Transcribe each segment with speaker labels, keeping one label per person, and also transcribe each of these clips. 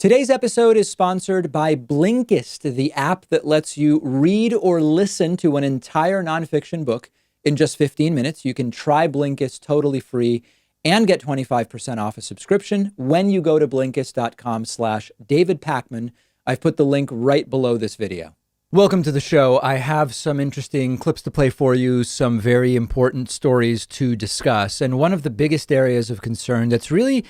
Speaker 1: Today's episode is sponsored by Blinkist, the app that lets you read or listen to an entire nonfiction book in just 15 minutes. You can try Blinkist totally free and get 25% off a subscription when you go to Blinkist.com/David Pakman. I've put the link right below this video. Welcome to the show. I have some interesting clips to play for you, some very important stories to discuss. And one of the biggest areas of concern it's really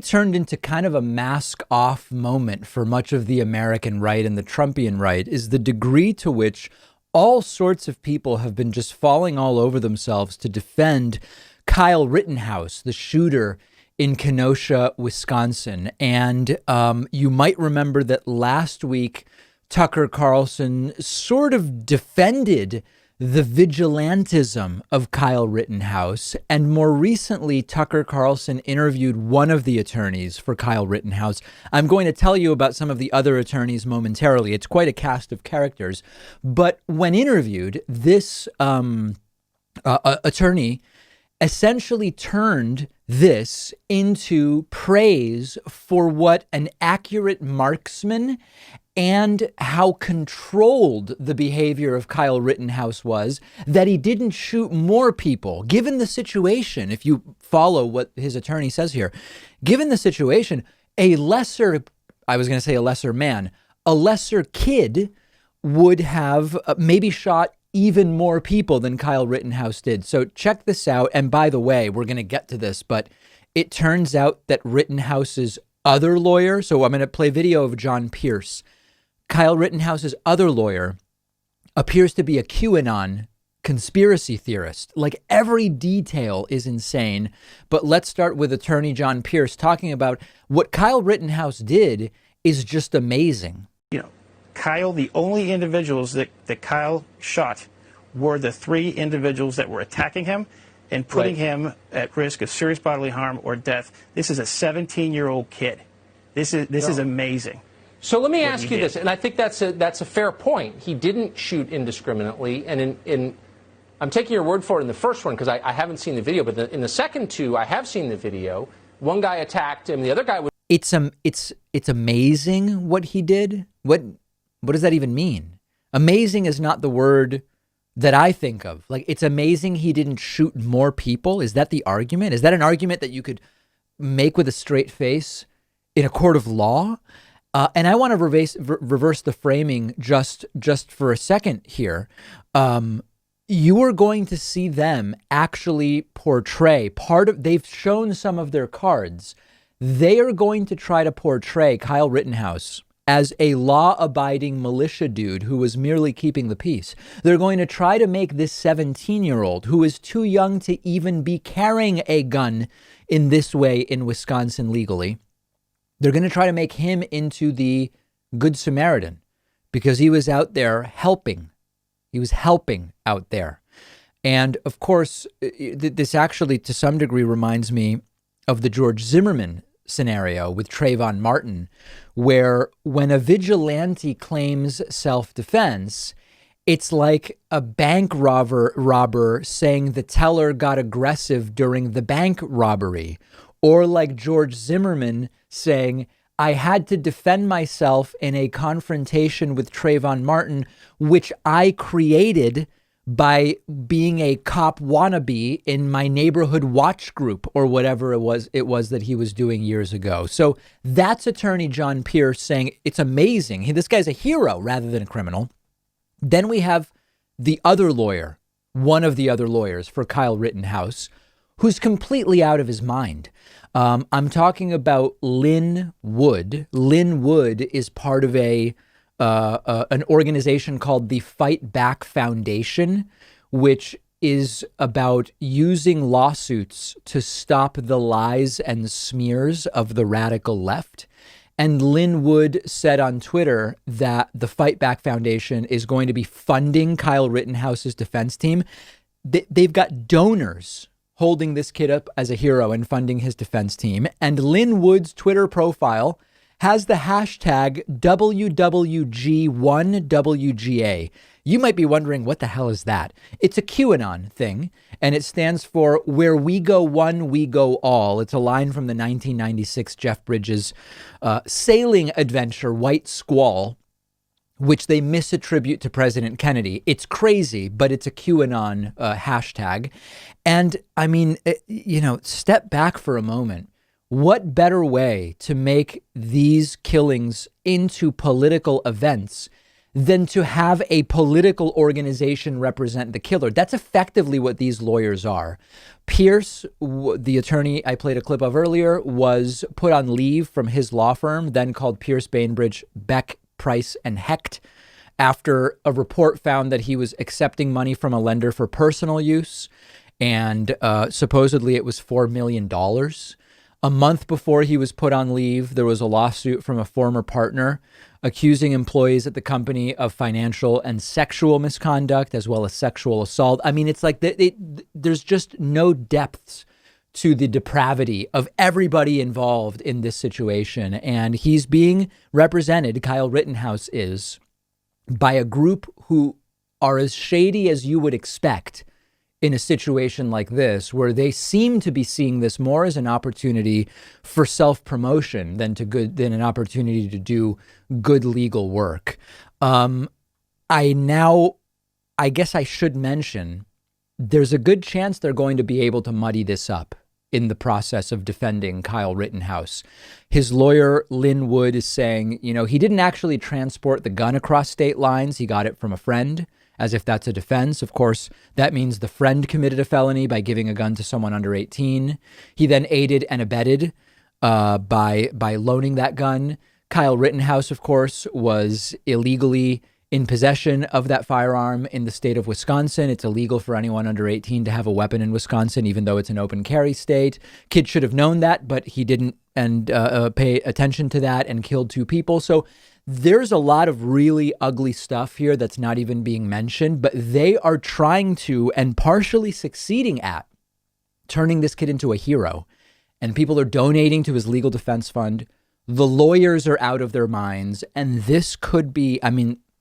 Speaker 1: turned into kind of a mask off moment for much of the American right and the Trumpian right is the degree to which all sorts of people have been just falling all over themselves to defend Kyle Rittenhouse, the shooter in Kenosha, Wisconsin. And you might remember that last week, Tucker Carlson sort of defended the vigilantism of Kyle Rittenhouse. And more recently, Tucker Carlson interviewed one of the attorneys for Kyle Rittenhouse. I'm going to tell you about some of the other attorneys momentarily. It's quite a cast of characters. But when interviewed, this attorney essentially turned this into praise for what an accurate marksman and how controlled the behavior of Kyle Rittenhouse was, that he didn't shoot more people. Given the situation, if you follow what his attorney says here, given the situation, a lesser kid would have maybe shot even more people than Kyle Rittenhouse did. So check this out. And by the way, we're going to get to this, but it turns out that Rittenhouse's other lawyer, so I'm going to play video of John Pierce. Kyle Rittenhouse's other lawyer appears to be a QAnon conspiracy theorist. Like, every detail is insane. But let's start with attorney John Pierce talking about what Kyle Rittenhouse did is just amazing.
Speaker 2: You know, Kyle, the only individuals that Kyle shot were the three individuals that were attacking him and putting him at risk of serious bodily harm or death. This is a 17-year-old kid. This is amazing.
Speaker 3: So let me ask you this, and I think that's a fair point. He didn't shoot indiscriminately, and I'm taking your word for it in the first one because I haven't seen the video, but in the second two, I have seen the video. One guy attacked him, the other guy was.
Speaker 1: It's amazing what he did. What does that even mean? Amazing is not the word that I think of. Like, it's amazing he didn't shoot more people. Is that the argument? Is that an argument that you could make with a straight face in a court of law? And I want to reverse the framing just for a second here. You are going to see them actually portray they've shown some of their cards. They are going to try to portray Kyle Rittenhouse as a law-abiding militia dude who was merely keeping the peace. They're going to try to make this 17-year-old who is too young to even be carrying a gun in this way in Wisconsin legally. They're going to try to make him into the Good Samaritan because he was out there helping. He was helping out there. And of course, this actually to some degree reminds me of the George Zimmerman scenario with Trayvon Martin, where when a vigilante claims self-defense, it's like a bank robber saying the teller got aggressive during the bank robbery, or like George Zimmerman saying, I had to defend myself in a confrontation with Trayvon Martin, which I created by being a cop wannabe in my neighborhood watch group or whatever it was that he was doing years ago. So that's attorney John Pierce saying it's amazing. This guy's a hero rather than a criminal. Then we have the other lawyer, one of the other lawyers for Kyle Rittenhouse, who's completely out of his mind. I'm talking about Lynn Wood. Lynn Wood is part of an organization called the Fight Back Foundation, which is about using lawsuits to stop the lies and smears of the radical left. And Lynn Wood said on Twitter that the Fight Back Foundation is going to be funding Kyle Rittenhouse's defense team. They've got donors holding this kid up as a hero and funding his defense team. And Lynn Wood's Twitter profile has the hashtag WWG1WGA. You might be wondering, what the hell is that? It's a QAnon thing. and it stands for "Where we go one, we go all." It's a line from the 1996 Jeff Bridges sailing adventure, White Squall, which they misattribute to President Kennedy. It's crazy, but it's a QAnon hashtag. And I mean, step back for a moment. What better way to make these killings into political events than to have a political organization represent the killer? That's effectively what these lawyers are. Pierce, the attorney I played a clip of earlier, was put on leave from his law firm, then called Pierce, Bainbridge, Beck, Price, and Hecht, after a report found that he was accepting money from a lender for personal use. And supposedly it was $4 million. A month before he was put on leave, there was a lawsuit from a former partner accusing employees at the company of financial and sexual misconduct, as well as sexual assault. I mean, it's like there's just no depths to the depravity of everybody involved in this situation. And he's being represented, Kyle Rittenhouse is, by a group who are as shady as you would expect in a situation like this, where they seem to be seeing this more as an opportunity for self-promotion than an opportunity to do good legal work. I guess I should mention, there's a good chance they're going to be able to muddy this up in the process of defending Kyle Rittenhouse. His lawyer, Lynn Wood, is saying, he didn't actually transport the gun across state lines. He got it from a friend, as if that's a defense. Of course, that means the friend committed a felony by giving a gun to someone under 18. He then aided and abetted by loaning that gun. Kyle Rittenhouse, of course, was illegally in possession of that firearm in the state of Wisconsin. It's illegal for anyone under 18 to have a weapon in Wisconsin, even though it's an open carry state. Kid should have known that, but he didn't pay attention to that and killed 2 people. So there's a lot of really ugly stuff here that's not even being mentioned, but they are trying to, and partially succeeding at, turning this kid into a hero. And people are donating to his legal defense fund. The lawyers are out of their minds. And this could be,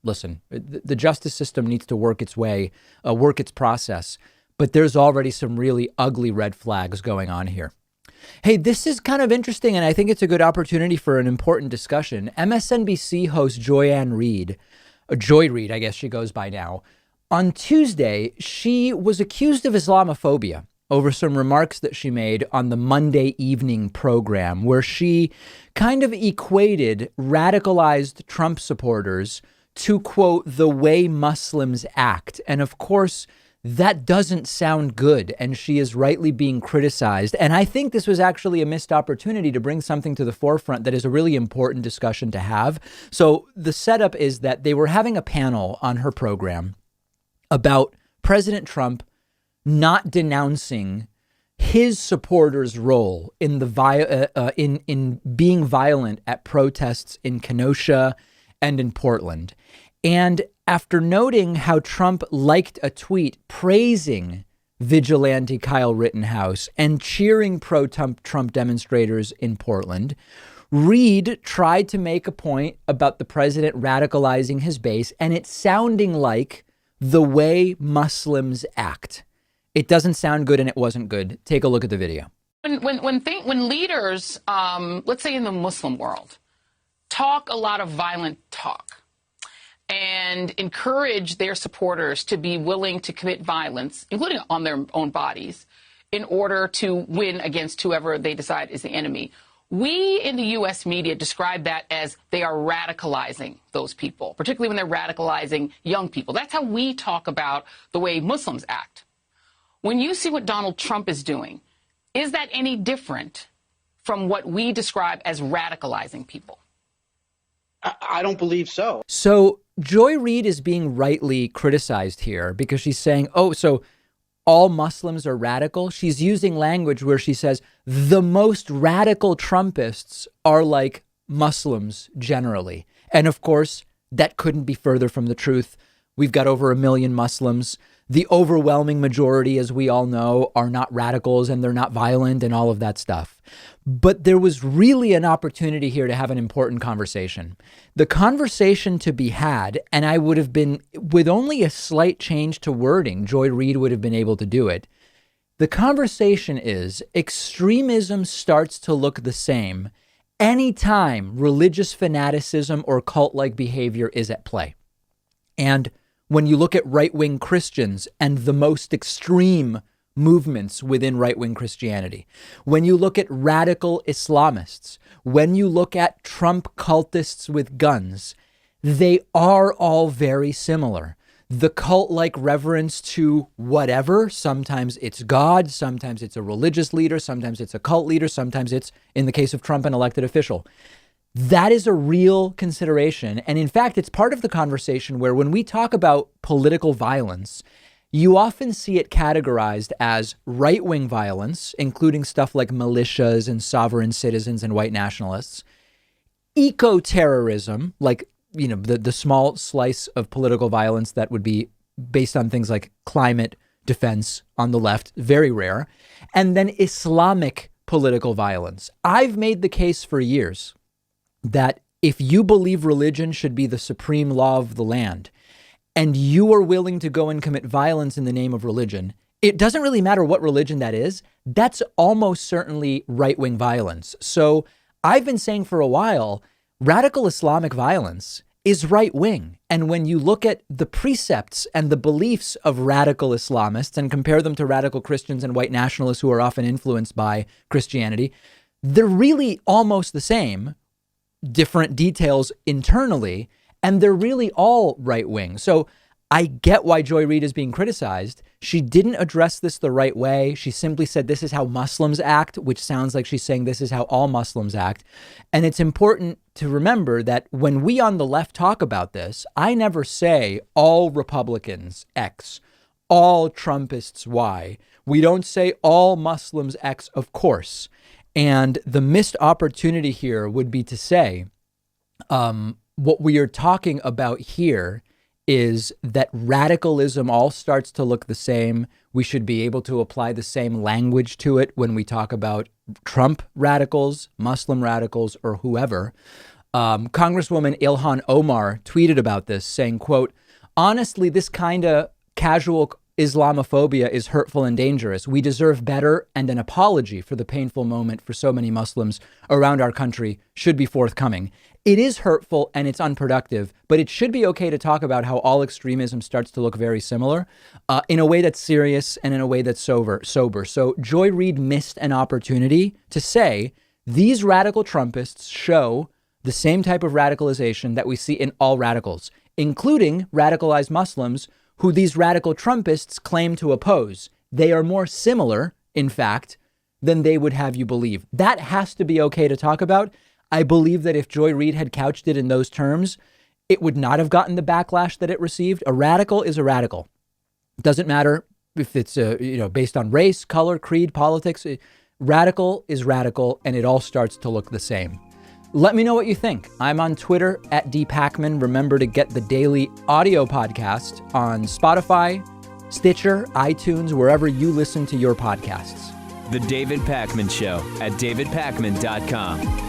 Speaker 1: listen, the justice system needs to work its process, but there's already some really ugly red flags going on here. Hey, this is kind of interesting, and I think it's a good opportunity for an important discussion. MSNBC host Joy Ann Reid, Joy Reid, I guess she goes by now, on Tuesday, she was accused of Islamophobia over some remarks that she made on the Monday evening program, where she kind of equated radicalized Trump supporters to, quote, the way Muslims act. And of course, that doesn't sound good, and she is rightly being criticized. And I think this was actually a missed opportunity to bring something to the forefront that is a really important discussion to have. So the setup is that they were having a panel on her program about President Trump not denouncing his supporters' role in in being violent at protests in Kenosha and in Portland. And after noting how Trump liked a tweet praising vigilante Kyle Rittenhouse and cheering pro-Trump demonstrators in Portland, Reid tried to make a point about the president radicalizing his base and it sounding like the way Muslims act. It doesn't sound good, and it wasn't good. Take a look at the video.
Speaker 4: When leaders, let's say in the Muslim world, talk a lot of violent talk and encourage their supporters to be willing to commit violence, including on their own bodies, in order to win against whoever they decide is the enemy, we in the U.S. media describe that as they are radicalizing those people, particularly when they're radicalizing young people. That's how we talk about the way Muslims act. When you see what Donald Trump is doing, is that any different from what we describe as radicalizing people?
Speaker 5: I don't believe so.
Speaker 1: So Joy Reid is being rightly criticized here because she's saying, oh, so all Muslims are radical. She's using language where she says the most radical Trumpists are like Muslims generally. And of course, that couldn't be further from the truth. We've got over 1 million Muslims. The overwhelming majority, as we all know, are not radicals and they're not violent and all of that stuff. But there was really an opportunity here to have an important conversation. The conversation to be had, and I would have been, with only a slight change to wording, Joy Reid would have been able to do it. The conversation is extremism starts to look the same anytime religious fanaticism or cult-like behavior is at play. And when you look at right-wing Christians and the most extreme movements within right-wing Christianity, when you look at radical Islamists, when you look at Trump cultists with guns, they are all very similar. The cult-like reverence to whatever, sometimes it's God, sometimes it's a religious leader, sometimes it's a cult leader, sometimes it's, in the case of Trump, an elected official. That is a real consideration. And in fact, it's part of the conversation where when we talk about political violence, you often see it categorized as right-wing violence, including stuff like militias and sovereign citizens and white nationalists, eco-terrorism, like, you know, the small slice of political violence that would be based on things like climate defense on the left, very rare, and then Islamic political violence. I've made the case for years that if you believe religion should be the supreme law of the land, and you are willing to go and commit violence in the name of religion, it doesn't really matter what religion that is. That's almost certainly right-wing violence. So I've been saying for a while, radical Islamic violence is right-wing. And when you look at the precepts and the beliefs of radical Islamists and compare them to radical Christians and white nationalists who are often influenced by Christianity, they're really almost the same, different details internally, and they're really all right-wing. So I get why Joy Reid is being criticized. She didn't address this the right way. She simply said this is how Muslims act, which sounds like she's saying this is how all Muslims act. And it's important to remember that when we on the left talk about this, I never say all Republicans X, all Trumpists Y. We don't say all Muslims X, of course. And the missed opportunity here would be to say what we are talking about here is that radicalism all starts to look the same. We should be able to apply the same language to it when we talk about Trump radicals, Muslim radicals, or whoever. Congresswoman Ilhan Omar tweeted about this saying, quote, honestly, this kind of casual Islamophobia is hurtful and dangerous. We deserve better, and an apology for the painful moment for so many Muslims around our country should be forthcoming. It is hurtful and it's unproductive, but it should be okay to talk about how all extremism starts to look very similar in a way that's serious and in a way that's sober. So Joy Reid missed an opportunity to say these radical Trumpists show the same type of radicalization that we see in all radicals, including radicalized Muslims who these radical Trumpists claim to oppose. They are more similar, in fact, than they would have you believe. That has to be okay to talk about. I believe that if Joy Reid had couched it in those terms, it would not have gotten the backlash that it received. A radical is a radical. It doesn't matter if it's based on race, color, creed, politics. Radical is radical, and it all starts to look the same. Let me know what you think. I'm on Twitter at @dpacman. Remember to get the daily audio podcast on Spotify, Stitcher, iTunes, wherever you listen to your podcasts.
Speaker 6: The David Pakman Show at davidpakman.com.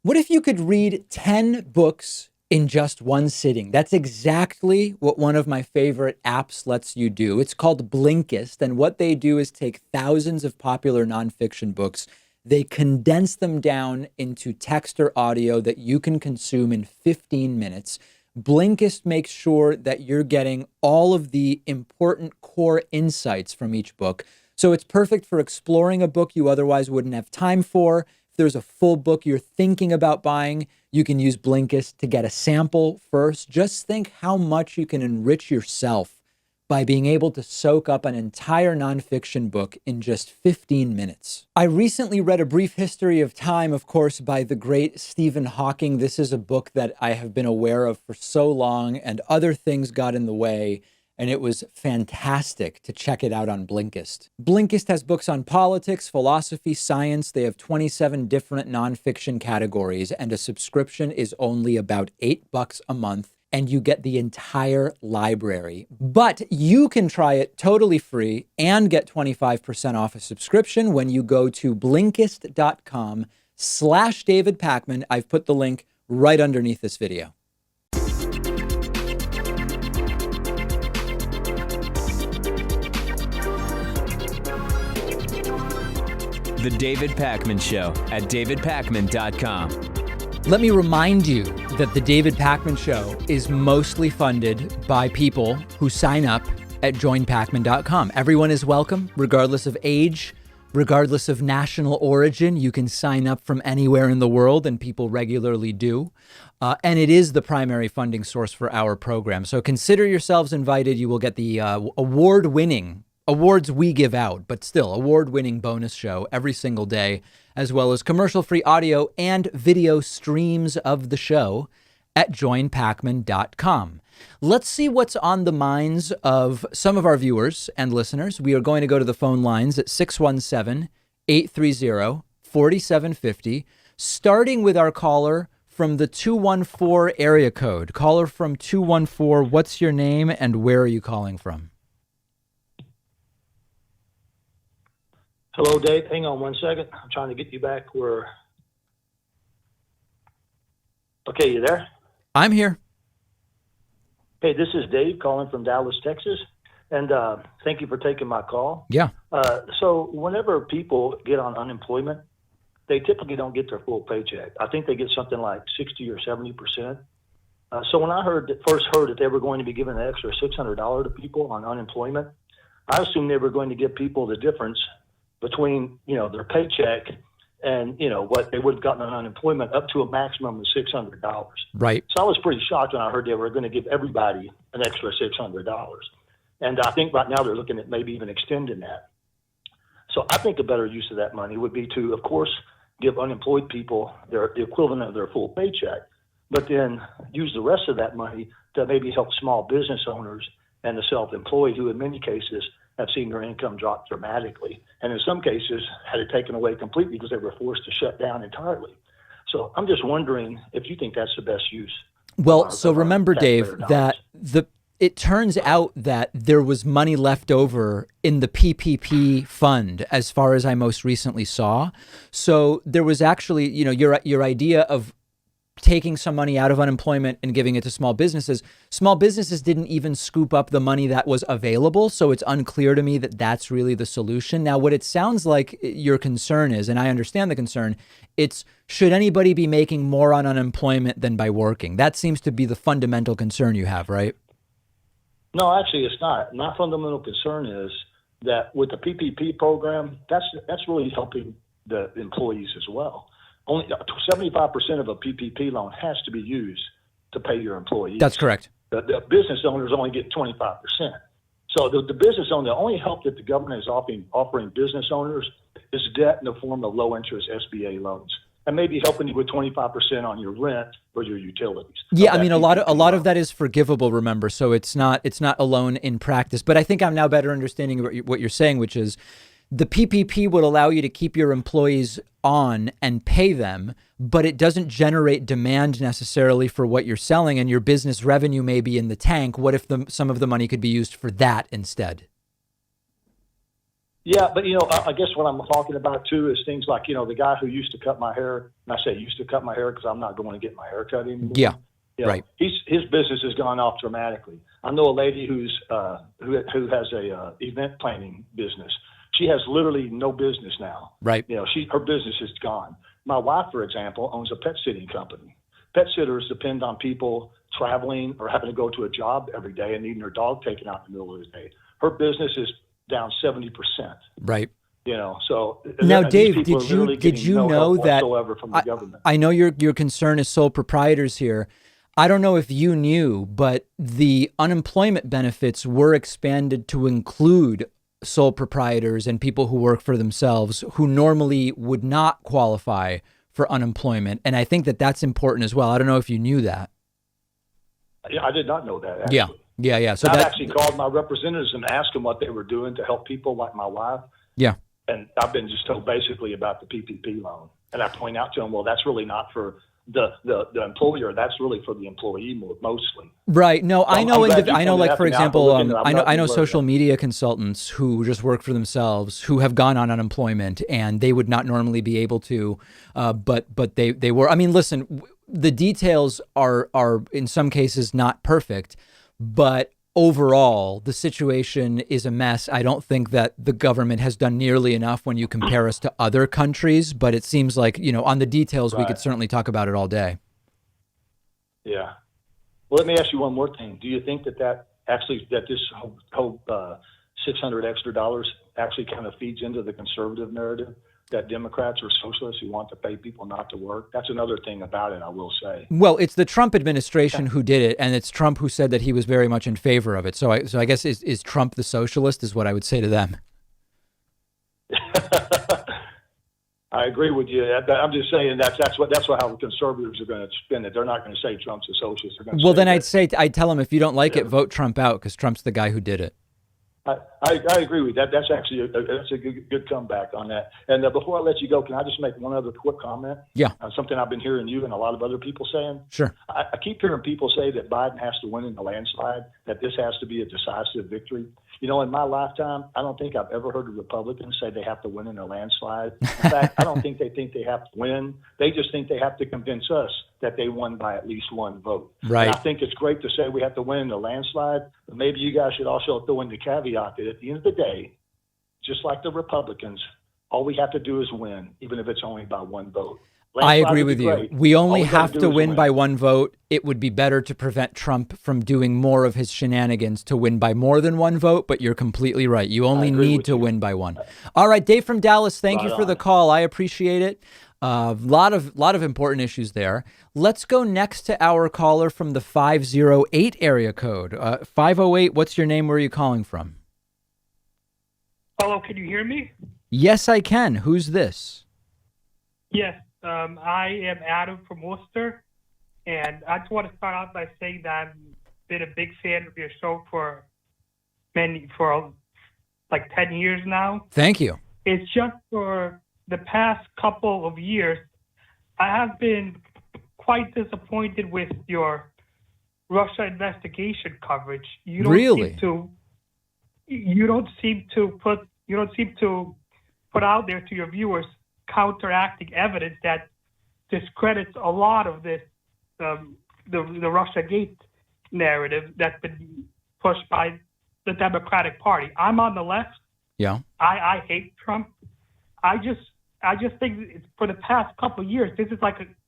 Speaker 1: What if you could read 10 books in just one sitting? That's exactly what one of my favorite apps lets you do. It's called Blinkist, and what they do is take thousands of popular nonfiction books. They condense them down into text or audio that you can consume in 15 minutes. Blinkist makes sure that you're getting all of the important core insights from each book. So it's perfect for exploring a book you otherwise wouldn't have time for. If there's a full book you're thinking about buying, you can use Blinkist to get a sample first. Just think how much you can enrich yourself by being able to soak up an entire nonfiction book in just 15 minutes. I recently read A Brief History of Time, of course, by the great Stephen Hawking. This is a book that I have been aware of for so long, and other things got in the way, and it was fantastic to check it out on Blinkist. Blinkist has books on politics, philosophy, science. They have 27 different nonfiction categories, and a subscription is only about $8 a month, and you get the entire library. But you can try it totally free and get 25% off a subscription when you go to Blinkist.com/David Pakman. I've put the link right underneath this video.
Speaker 6: The David Pakman Show at davidpakman.com.
Speaker 1: Let me remind you that The David Pakman Show is mostly funded by people who sign up at joinpakman.com. Everyone is welcome, regardless of age, regardless of national origin. You can sign up from anywhere in the world, and people regularly do. And it is the primary funding source for our program. So consider yourselves invited. You will get the award-winning awards we give out, but still award-winning bonus show every single day, as well as commercial-free audio and video streams of the show at joinpakman.com. Let's see what's on the minds of some of our viewers and listeners. We are going to go to the phone lines at 617-830-4750, starting with our caller from the 214 area code. Caller from 214, what's your name and where are you calling from?
Speaker 7: Hello, Dave. Hang on one second. I'm trying to get you back where... Okay, you there?
Speaker 1: I'm here.
Speaker 7: Hey, this is Dave calling from Dallas, Texas, and thank you for taking my call.
Speaker 1: Yeah.
Speaker 7: So whenever people get on unemployment, they typically don't get their full paycheck. I think they get something like 60 or 70%. So when I first heard that they were going to be giving an extra $600 to people on unemployment, I assumed they were going to give people the difference between, their paycheck and, what they would have gotten on unemployment up to a maximum of $600.
Speaker 1: Right.
Speaker 7: So I was pretty shocked when I heard they were going to give everybody an extra $600. And I think right now they're looking at maybe even extending that. So I think a better use of that money would be to, of course, give unemployed people the equivalent of their full paycheck, but then use the rest of that money to maybe help small business owners and the self-employed, who in many cases have seen their income drop dramatically, and in some cases had it taken away completely because they were forced to shut down entirely. So I'm just wondering if you think that's the best use.
Speaker 1: Well, so remember, Dave, that it turns out that there was money left over in the PPP fund, as far as I most recently saw. So there was actually, your idea of taking some money out of unemployment and giving it to small businesses. Small businesses didn't even scoop up the money that was available. So it's unclear to me that that's really the solution. Now, what it sounds like your concern is, and I understand the concern, it's should anybody be making more on unemployment than by working? That seems to be the fundamental concern you have, right?
Speaker 7: No, actually, it's not. My fundamental concern is that with the PPP program, that's really helping the employees as well. Only 75% of a PPP loan has to be used to pay your employees.
Speaker 1: That's correct.
Speaker 7: The business owners only get 25%. So the business owner, the only help that the government is offering business owners is debt in the form of low-interest SBA loans, and maybe helping you with 25% on your rent or your utilities.
Speaker 1: Yeah, I mean, a lot of that is forgivable, remember, so it's not a loan in practice. But I think I'm now better understanding what you're saying, which is the PPP would allow you to keep your employees on and pay them, but it doesn't generate demand necessarily for what you're selling, and your business revenue may be in the tank. What if some of the money could be used for that instead?
Speaker 7: Yeah, but, I guess what I'm talking about, too, is things like, the guy who used to cut my hair, and I say used to cut my hair because I'm not going to get my hair cut anymore.
Speaker 1: Yeah, right.
Speaker 7: His business has gone off dramatically. I know a lady who has a event planning business. She has literally no business now.
Speaker 1: Right.
Speaker 7: Her business is gone. My wife, for example, owns a pet sitting company. Pet sitters depend on people traveling or having to go to a job every day and needing their dog taken out in the middle of the day. Her business is down 70%.
Speaker 1: Right.
Speaker 7: So
Speaker 1: now, Dave, did you know that
Speaker 7: from the government?
Speaker 1: I know your concern is sole proprietors here. I don't know if you knew, but the unemployment benefits were expanded to include sole proprietors and people who work for themselves who normally would not qualify for unemployment. And I think that that's important as well. I don't know if you knew that.
Speaker 7: Yeah, I did not know that, actually.
Speaker 1: Yeah. So
Speaker 7: I've actually called my representatives and asked them what they were doing to help people like my wife.
Speaker 1: Yeah.
Speaker 7: And I've been just told basically about the PPP loan. And I point out to them, well, that's really not for the employer. That's really for the employee mostly.
Speaker 1: Right. No,
Speaker 7: So
Speaker 1: I know.
Speaker 7: I know,
Speaker 1: Like, for example, I know
Speaker 7: social
Speaker 1: social media consultants who just work for themselves who have gone on unemployment, and they would not normally be able to, but they were. I mean, listen, the details are in some cases not perfect, but overall, the situation is a mess. I don't think that the government has done nearly enough when you compare us to other countries, but it seems like, on the details, we could certainly talk about it all day.
Speaker 7: Yeah. Well, let me ask you one more thing. Do you think that this whole $600 extra actually kind of feeds into the conservative narrative that Democrats are socialists who want to pay people not to work? That's another thing about it, I will say.
Speaker 1: Well, it's the Trump administration who did it, and it's Trump who said that he was very much in favor of it. So I guess is Trump the socialist is what I would say to them.
Speaker 7: I agree with you. I'm just saying that's how the conservatives are going to spin it. They're not going to say Trump's a socialist.
Speaker 1: Well, then I'd tell them, if you don't like it, vote Trump out, because Trump's the guy who did it.
Speaker 7: I agree with that. That's actually that's a good comeback on that. And before I let you go, can I just make one other quick comment?
Speaker 1: Yeah.
Speaker 7: Something I've been hearing you and a lot of other people saying.
Speaker 1: Sure.
Speaker 7: I keep hearing people say that Biden has to win in the landslide, that this has to be a decisive victory. In my lifetime, I don't think I've ever heard a Republican say they have to win in a landslide. In fact, I don't think they they have to win. They just think they have to convince us that they won by at least one vote.
Speaker 1: Right.
Speaker 7: And I think it's great to say we have to win in a landslide, but maybe you guys should also throw in the caveat that at the end of the day, just like the Republicans, all we have to do is win, even if it's only by one vote.
Speaker 1: I agree with you. We only have to win by one vote. It would be better to prevent Trump from doing more of his shenanigans to win by more than one vote, but you're completely right. You only need to win by one. All right, Dave from Dallas, thank you for the call. I appreciate it. A lot of important issues there. Let's go next to our caller from the 508 area code. 508, what's your name? Where are you calling from?
Speaker 8: Hello, can you hear me?
Speaker 1: Yes, I can. Who's this?
Speaker 8: Yes. I am Adam from Worcester, and I just want to start out by saying that I've been a big fan of your show for like 10 years now.
Speaker 1: Thank you.
Speaker 8: It's just for the past couple of years, I have been quite disappointed with your Russia investigation coverage. You don't seem to put out there to your viewers counteracting evidence that discredits a lot of this, the Russiagate narrative that's been pushed by the Democratic Party. I'm on the left.
Speaker 1: Yeah.
Speaker 8: I hate Trump. I just think for the past couple of years, this is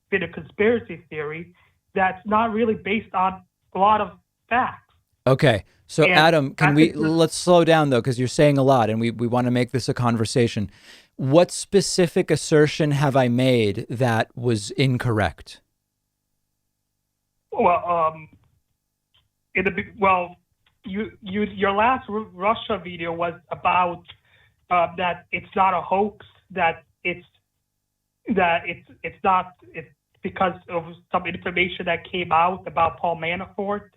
Speaker 8: been a conspiracy theory that's not really based on a lot of facts.
Speaker 1: Okay. So Adam, let's slow down though, because you're saying a lot and we want to make this a conversation. What specific assertion have I made that was incorrect?
Speaker 8: Well, your last Russia video was about that it's not a hoax, that it's because of some information that came out about Paul Manafort,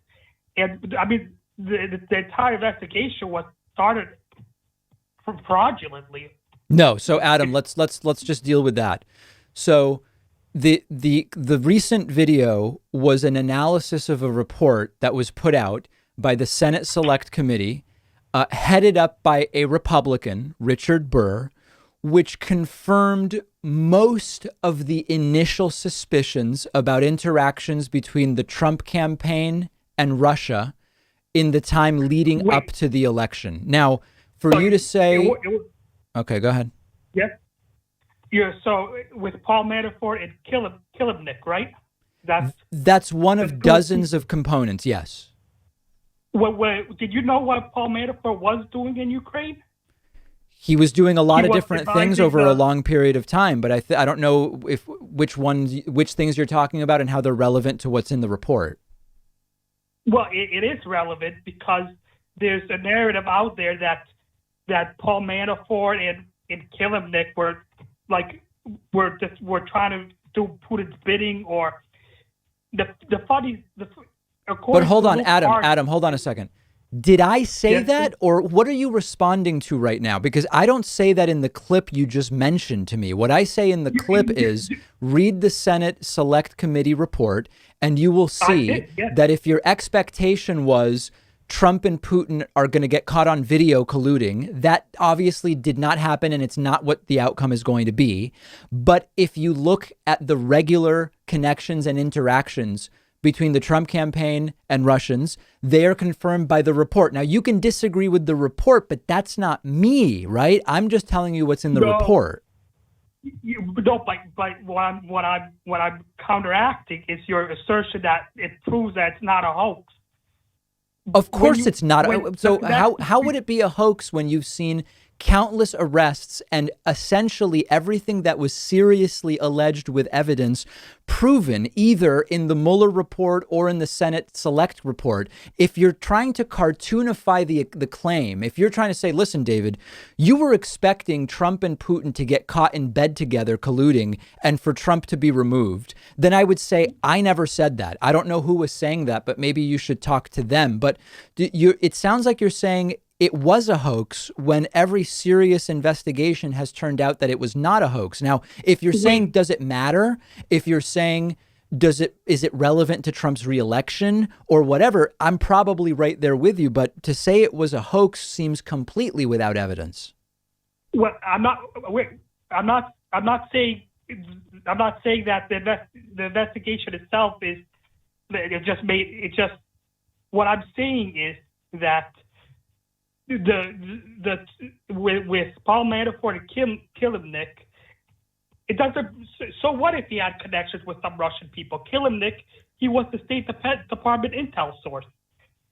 Speaker 8: and I mean the entire investigation was started fraudulently.
Speaker 1: No, so Adam, let's just deal with that. So the recent video was an analysis of a report that was put out by the Senate Select Committee, headed up by a Republican, Richard Burr, which confirmed most of the initial suspicions about interactions between the Trump campaign and Russia in the time leading up to the election. Now, for you to say... Okay, go ahead.
Speaker 8: Yes. Yeah, so with Paul Manafort and Kilimnik, right?
Speaker 1: That's one of dozens of components, yes.
Speaker 8: Did you know what Paul Manafort was doing in Ukraine?
Speaker 1: He was doing a lot of different things over a long period of time, but I don't know which things you're talking about and how they're relevant to what's in the report.
Speaker 8: Well, it is relevant because there's a narrative out there that Paul Manafort and Kilimnik were trying to do Putin's bidding, or
Speaker 1: But hold on, Adam, hold on a second. Did I say that, or what are you responding to right now? Because I don't say that in the clip you just mentioned to me. What I say in the clip is read the Senate Select Committee report, and you will see that if your expectation was Trump and Putin are going to get caught on video colluding, that obviously did not happen, and it's not what the outcome is going to be. But if you look at the regular connections and interactions between the Trump campaign and Russians. They are confirmed by the report. Now, you can disagree with the report, but that's not me, right? I'm just telling you what's in the report.
Speaker 8: But what I'm counteracting is your assertion that it proves that it's not a hoax.
Speaker 1: Of course it's not. So how would it be a hoax when you've seen countless arrests and essentially everything that was seriously alleged with evidence proven either in the Mueller report or in the Senate Select report? If you're trying to cartoonify the claim, if you're trying to say, listen, David, you were expecting Trump and Putin to get caught in bed together colluding and for Trump to be removed, then I would say I never said that. I don't know who was saying that, but maybe you should talk to them. But it sounds like you're saying it was a hoax when every serious investigation has turned out that it was not a hoax. Now, if you're saying, does it matter? If you're saying, is it relevant to Trump's reelection or whatever? I'm probably right there with you. But to say it was a hoax seems completely without evidence.
Speaker 8: Well, I'm not saying that the investigation itself is what I'm saying is that with Paul Manafort and Kilimnik, it doesn't. So what if he had connections with some Russian people? Kilimnik, he was the State Department intel source.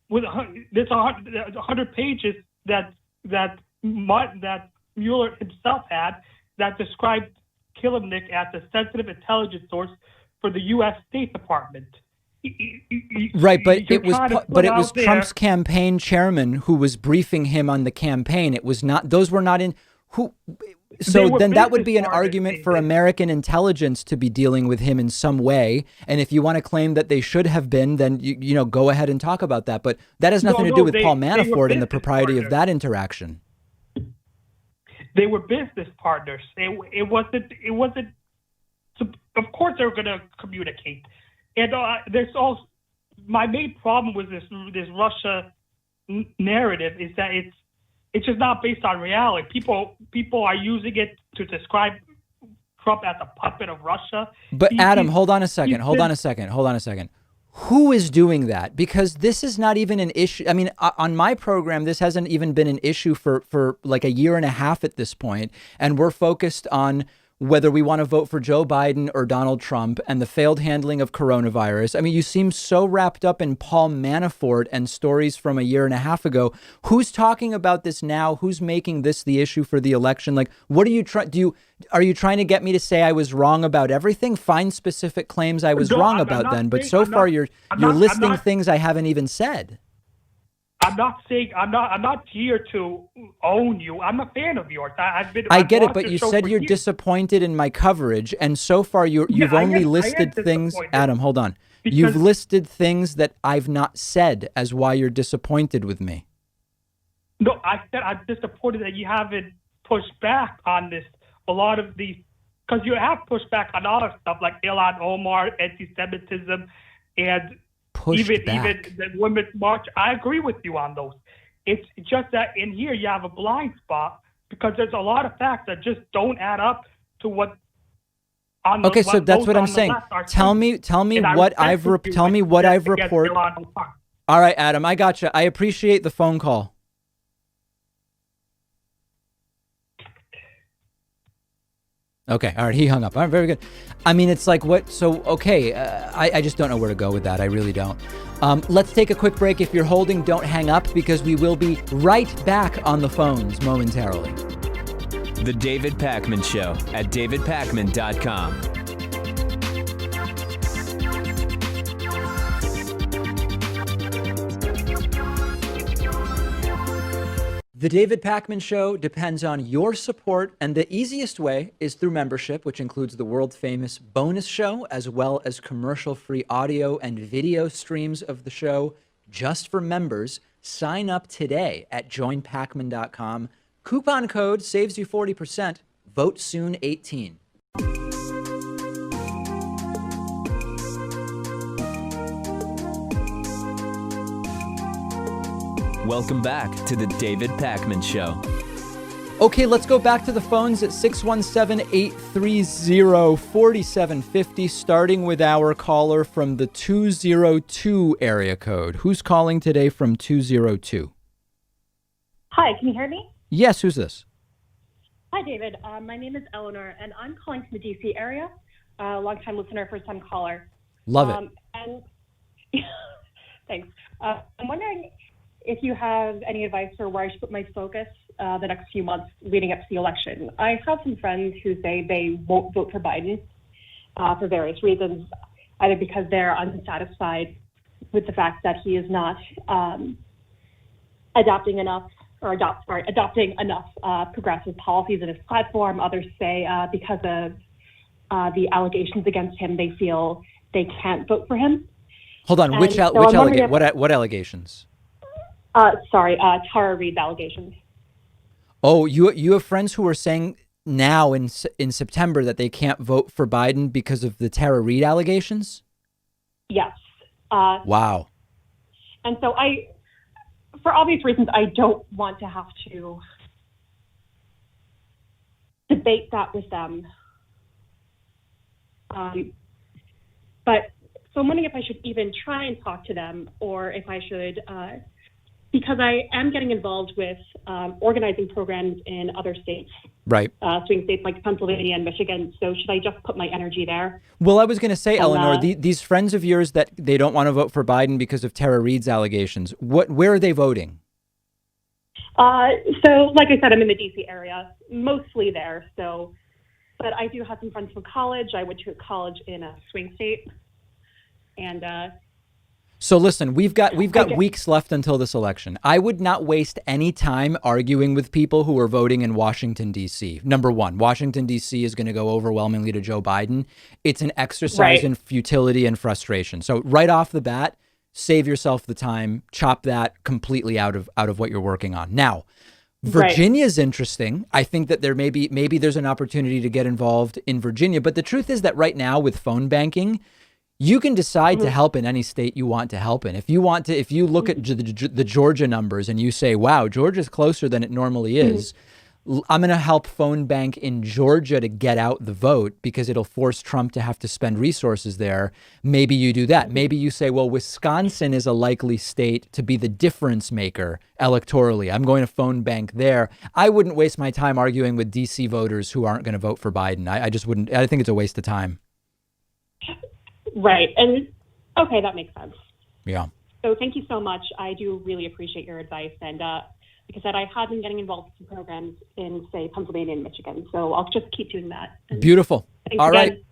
Speaker 8: With there's 100 pages that Mueller himself had that described Kilimnik as a sensitive intelligence source for the U.S. State Department.
Speaker 1: Right, but it was Trump's campaign chairman who was briefing him on the campaign. It was not; those were not in who. So then that would be an argument for American intelligence to be dealing with him in some way. And if you want to claim that they should have been, then you know, go ahead and talk about that. But that has nothing to do with Paul Manafort and the propriety of that interaction.
Speaker 8: They were business partners. It wasn't. Of course, they were going to communicate. And there's also my main problem with this Russia narrative is that it's just not based on reality. People are using it to describe Trump as a puppet of Russia.
Speaker 1: But Adam, hold on a second. Who is doing that? Because this is not even an issue. I mean, on my program, this hasn't even been an issue for like a year and a half at this point, and we're focused on whether we want to vote for Joe Biden or Donald Trump and the failed handling of coronavirus. I mean, you seem so wrapped up in Paul Manafort and stories from a year and a half ago. Who's talking about this now? Who's making this the issue for the election? Like, what are you trying? Are you trying to get me to say I was wrong about everything? Find specific claims I was wrong about then. But so far, you're listing things I haven't even said.
Speaker 8: I'm not here to own you. I'm a fan of yours.
Speaker 1: I get it, but you said you're disappointed in my coverage, and so far you've only listed things. Adam, hold on. You've listed things that I've not said as why you're disappointed with me.
Speaker 8: No, I said I'm disappointed that you haven't pushed back on this. A lot of these, because you have pushed back on all of stuff like Ilhan Omar, anti-Semitism, and even the Women's March. I agree with you on those. It's just that in here you have a blind spot because there's a lot of facts that just don't add up to what.
Speaker 1: Okay, so that's what I'm saying. Tell me what I've reported. All right, Adam, I gotcha. I appreciate the phone call. Okay. All right. He hung up. All right. Very good. I mean, it's like what? So, okay. I just don't know where to go with that. I really don't. Let's take a quick break. If you're holding, don't hang up because we will be right back on the phones momentarily.
Speaker 6: The David Pakman Show at davidpakman.com.
Speaker 1: The David Pakman Show depends on your support, and the easiest way is through membership, which includes the world-famous bonus show, as well as commercial-free audio and video streams of the show just for members. Sign up today at joinpakman.com. Coupon code saves you 40%. Vote soon 18.
Speaker 6: Welcome back to the David Pakman Show.
Speaker 1: Okay, let's go back to the phones at 617-830-4750, starting with our caller from the 202 area code. Who's calling today from 202?
Speaker 9: Hi, can you hear me?
Speaker 1: Yes, who's this?
Speaker 9: Hi, David. My name is Eleanor, and I'm calling from the D.C. area. Long-time listener, first-time caller.
Speaker 1: Love it.
Speaker 9: And thanks. I'm wondering if you have any advice for where I should put my focus the next few months leading up to the election. I have some friends who say they won't vote for Biden for various reasons, either because they're unsatisfied with the fact that he is not adopting enough progressive policies in his platform. Others say because of the allegations against him, they feel they can't vote for him.
Speaker 1: Hold on, what allegations?
Speaker 9: Tara Reid allegations.
Speaker 1: Oh, you have friends who are saying now in September that they can't vote for Biden because of the Tara Reid allegations?
Speaker 9: Yes.
Speaker 1: Wow.
Speaker 9: And so for obvious reasons, I don't want to have to debate that with them. But so I'm wondering if I should even try and talk to them, or if I should, because I am getting involved with organizing programs in other states.
Speaker 1: Right.
Speaker 9: Swing states like Pennsylvania and Michigan. So should I just put my energy there?
Speaker 1: Well, I was going to say, Eleanor, these friends of yours that they don't want to vote for Biden because of Tara Reid's allegations, where are they voting?
Speaker 9: So like I said, I'm in the D.C. area, mostly there. So, but I do have some friends from college. I went to college in a swing state. And
Speaker 1: so listen, we've got weeks left until this election. I would not waste any time arguing with people who are voting in Washington, D.C. Number one, Washington, D.C. is going to go overwhelmingly to Joe Biden. It's an exercise in futility and frustration. So right off the bat, save yourself the time, chop that completely out of what you're working on. Now, Virginia is interesting. I think that there maybe there's an opportunity to get involved in Virginia. But the truth is that right now with phone banking, you can decide to help in any state you want to help in. If you look at the Georgia numbers and you say, wow, Georgia's closer than it normally is, I'm going to help phone bank in Georgia to get out the vote because it'll force Trump to have to spend resources there. Maybe you do that. Maybe you say, well, Wisconsin is a likely state to be the difference maker electorally. I'm going to phone bank there. I wouldn't waste my time arguing with DC voters who aren't going to vote for Biden. I just wouldn't. I think it's a waste of time.
Speaker 9: Right. And okay, that makes sense.
Speaker 1: Yeah.
Speaker 9: So thank you so much. I do really appreciate your advice. And like I said, I have been getting involved in programs in, say, Pennsylvania and Michigan. So I'll just keep doing that. And
Speaker 1: beautiful. All right.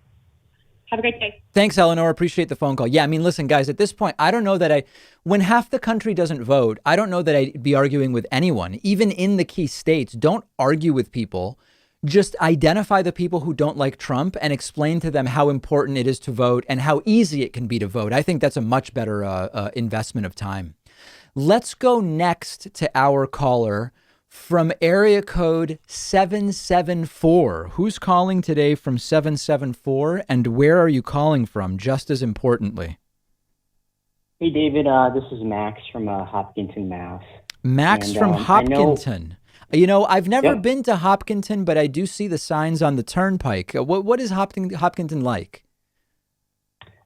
Speaker 9: Have a great day.
Speaker 1: Thanks, Eleanor. Appreciate the phone call. Yeah, I mean, listen, guys, at this point, I don't know that when half the country doesn't vote, I don't know that I'd be arguing with anyone, even in the key states. Don't argue with people. Just identify the people who don't like Trump and explain to them how important it is to vote and how easy it can be to vote. I think that's a much better investment of time. Let's go next to our caller from area code 774. Who's calling today from 774 and where are you calling from, just as importantly?
Speaker 10: Hey, David, this is Max from Hopkinton, Mass.
Speaker 1: Max from Hopkinton. You know, I've never been to Hopkinton, but I do see the signs on the turnpike. What is Hopkinton like?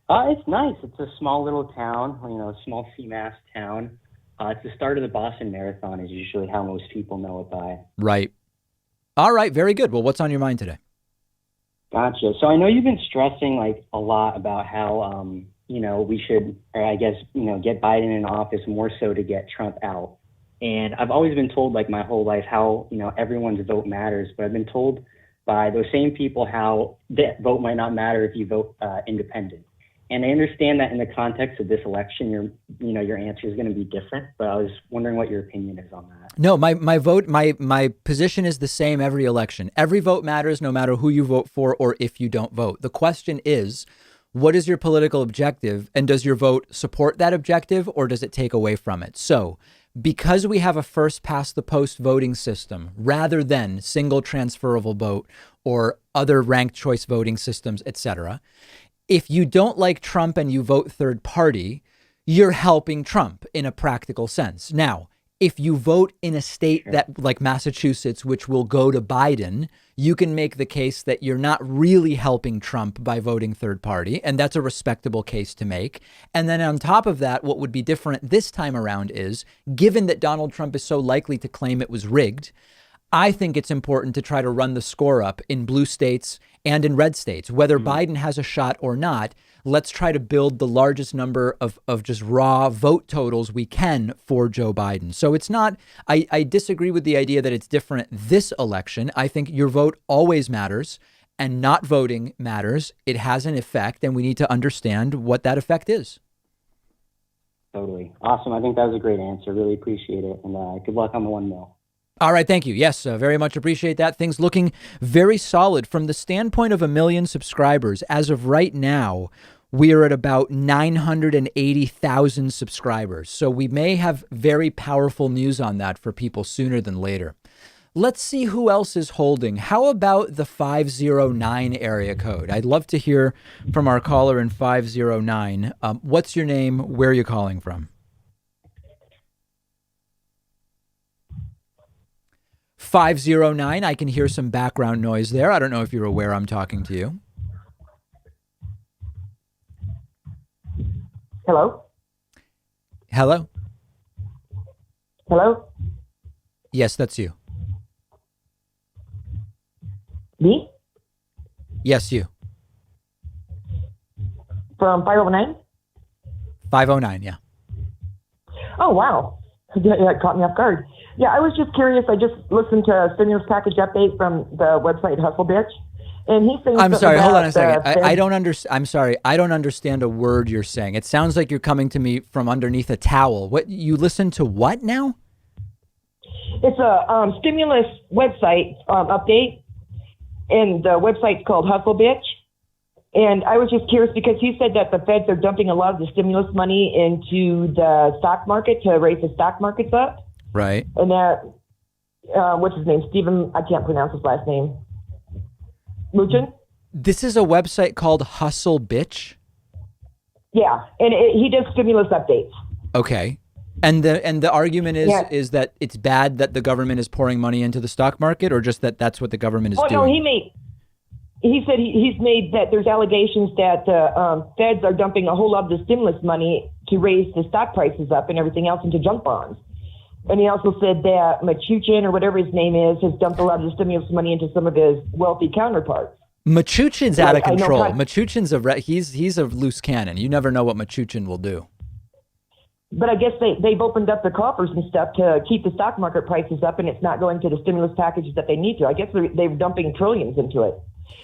Speaker 10: It's nice. It's a small little town, a small CMAS town. It's the start of the Boston Marathon is usually how most people know it by.
Speaker 1: Right. All right. Very good. Well, what's on your mind today?
Speaker 10: Gotcha. So I know you've been stressing a lot about how, we should, or I guess, get Biden in office more so to get Trump out. And I've always been told my whole life how, everyone's vote matters. But I've been told by those same people how that vote might not matter if you vote independent. And I understand that in the context of this election, your answer is going to be different. But I was wondering what your opinion is on that.
Speaker 1: No, my position is the same every election. Every vote matters no matter who you vote for or if you don't vote. The question is, what is your political objective? And does your vote support that objective or does it take away from it? So because we have a first past the post voting system rather than single transferable vote or other ranked choice voting systems, etc., if you don't like Trump and you vote third party, you're helping Trump in a practical sense. Now, if you vote in a state that like Massachusetts, which will go to Biden, you can make the case that you're not really helping Trump by voting third party. And that's a respectable case to make. And then on top of that, what would be different this time around is, given that Donald Trump is so likely to claim it was rigged, I think it's important to try to run the score up in blue states and in red states, whether Biden has a shot or not. Let's try to build the largest number of just raw vote totals we can for Joe Biden. So it's not, I disagree with the idea that it's different this election. I think your vote always matters and not voting matters. It has an effect and we need to understand what that effect is.
Speaker 10: Totally. Awesome. I think that was a great answer. Really appreciate it. And good luck on the 1 mil.
Speaker 1: All right. Thank you. Yes, very much appreciate that. Things looking very solid from the standpoint of 1 million subscribers. As of right now, we are at about 980,000 subscribers. So we may have very powerful news on that for people sooner than later. Let's see who else is holding. How about the 509 area code? I'd love to hear from our caller in 509. What's your name? Where are you calling from? 509. I can hear some background noise there. I don't know if you're aware I'm talking to you.
Speaker 11: Hello?
Speaker 1: Hello?
Speaker 11: Hello?
Speaker 1: Yes, that's you.
Speaker 11: Me?
Speaker 1: Yes, you.
Speaker 11: From 509?
Speaker 1: 509, yeah.
Speaker 11: Oh, wow. That caught me off guard. Yeah, I was just curious. I just listened to a stimulus package update from the website Hustle Bitch. And he's saying
Speaker 1: I'm sorry, hold on a second.
Speaker 11: I
Speaker 1: don't understand. I'm sorry. I don't understand a word you're saying. It sounds like you're coming to me from underneath a towel. What, you listen to what now?
Speaker 11: It's a stimulus website update, and the website's called Hustle Bitch. And I was just curious because he said that the feds are dumping a lot of the stimulus money into the stock market to raise the stock markets up.
Speaker 1: Right.
Speaker 11: And that, what's his name? Stephen, I can't pronounce his last name. Luchin?
Speaker 1: This is a website called Hustle Bitch?
Speaker 11: Yeah, and he does stimulus updates.
Speaker 1: Okay. And the argument is that it's bad that the government is pouring money into the stock market, or just that that's what the government is doing?
Speaker 11: Oh, no, he said he's made that there's allegations that feds are dumping a whole lot of the stimulus money to raise the stock prices up and everything else into junk bonds. And he also said that Machuchin, or whatever his name is, has dumped a lot of the stimulus money into some of his wealthy counterparts.
Speaker 1: Machuchin's out of control. Machuchin's he's a loose cannon. You never know what Machuchin will do.
Speaker 11: But I guess they've opened up the coffers and stuff to keep the stock market prices up, and it's not going to the stimulus packages that they need to. I guess they're dumping trillions into it.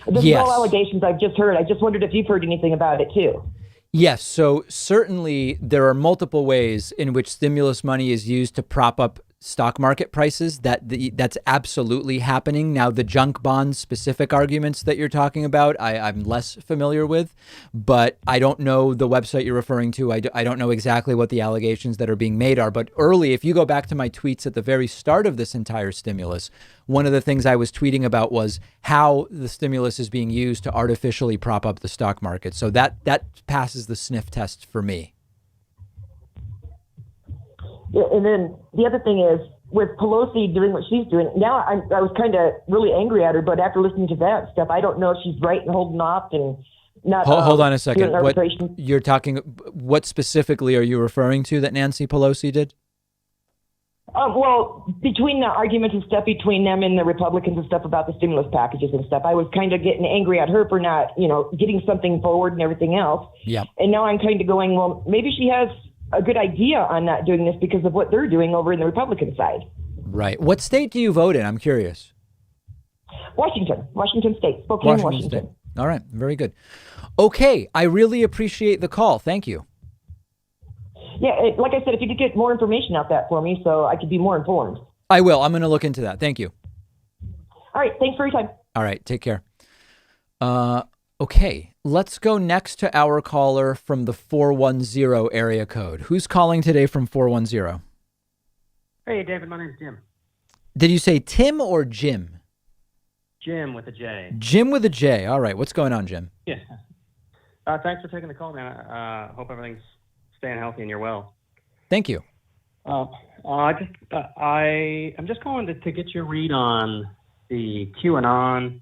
Speaker 11: This is all allegations I've just heard. I just wondered if you've heard anything about it, too.
Speaker 1: Yes. So certainly there are multiple ways in which stimulus money is used to prop up stock market prices. That's absolutely happening. Now, the junk bond specific arguments that you're talking about, I'm less familiar with, but I don't know the website you're referring to. I don't know exactly what the allegations that are being made are. But early, if you go back to my tweets at the very start of this entire stimulus, one of the things I was tweeting about was how the stimulus is being used to artificially prop up the stock market. So that passes the sniff test for me.
Speaker 11: Yeah, and then the other thing is, with Pelosi doing what she's doing, now I was kind of really angry at her, but after listening to that stuff, I don't know if she's right in holding off and not.
Speaker 1: Hold on a second. What specifically are you referring to that Nancy Pelosi did?
Speaker 11: Well, between the arguments and stuff between them and the Republicans and stuff about the stimulus packages and stuff, I was kind of getting angry at her for not, getting something forward and everything else.
Speaker 1: Yeah.
Speaker 11: And now I'm kind of going, well, maybe she has a good idea on not doing this because of what they're doing over in the Republican side.
Speaker 1: Right. What state do you vote in? I'm curious.
Speaker 11: Washington State, Spokane, Washington.
Speaker 1: State. All right. Very good. Okay. I really appreciate the call. Thank you.
Speaker 11: Yeah. Like I said, if you could get more information out that for me so I could be more informed.
Speaker 1: I will. I'm going to look into that. Thank you.
Speaker 11: All right. Thanks for your time.
Speaker 1: All right. Take care. Okay, let's go next to our caller from the 410 area code. Who's calling today from 410?
Speaker 12: Hey, David, my name's Jim.
Speaker 1: Did you say Tim or Jim?
Speaker 12: Jim with a J.
Speaker 1: Jim with a J. All right, what's going on, Jim?
Speaker 12: Yeah. Thanks for taking the call, man. Hope everything's staying healthy and you're well.
Speaker 1: Thank you.
Speaker 12: I'm just calling to get your read on the QAnon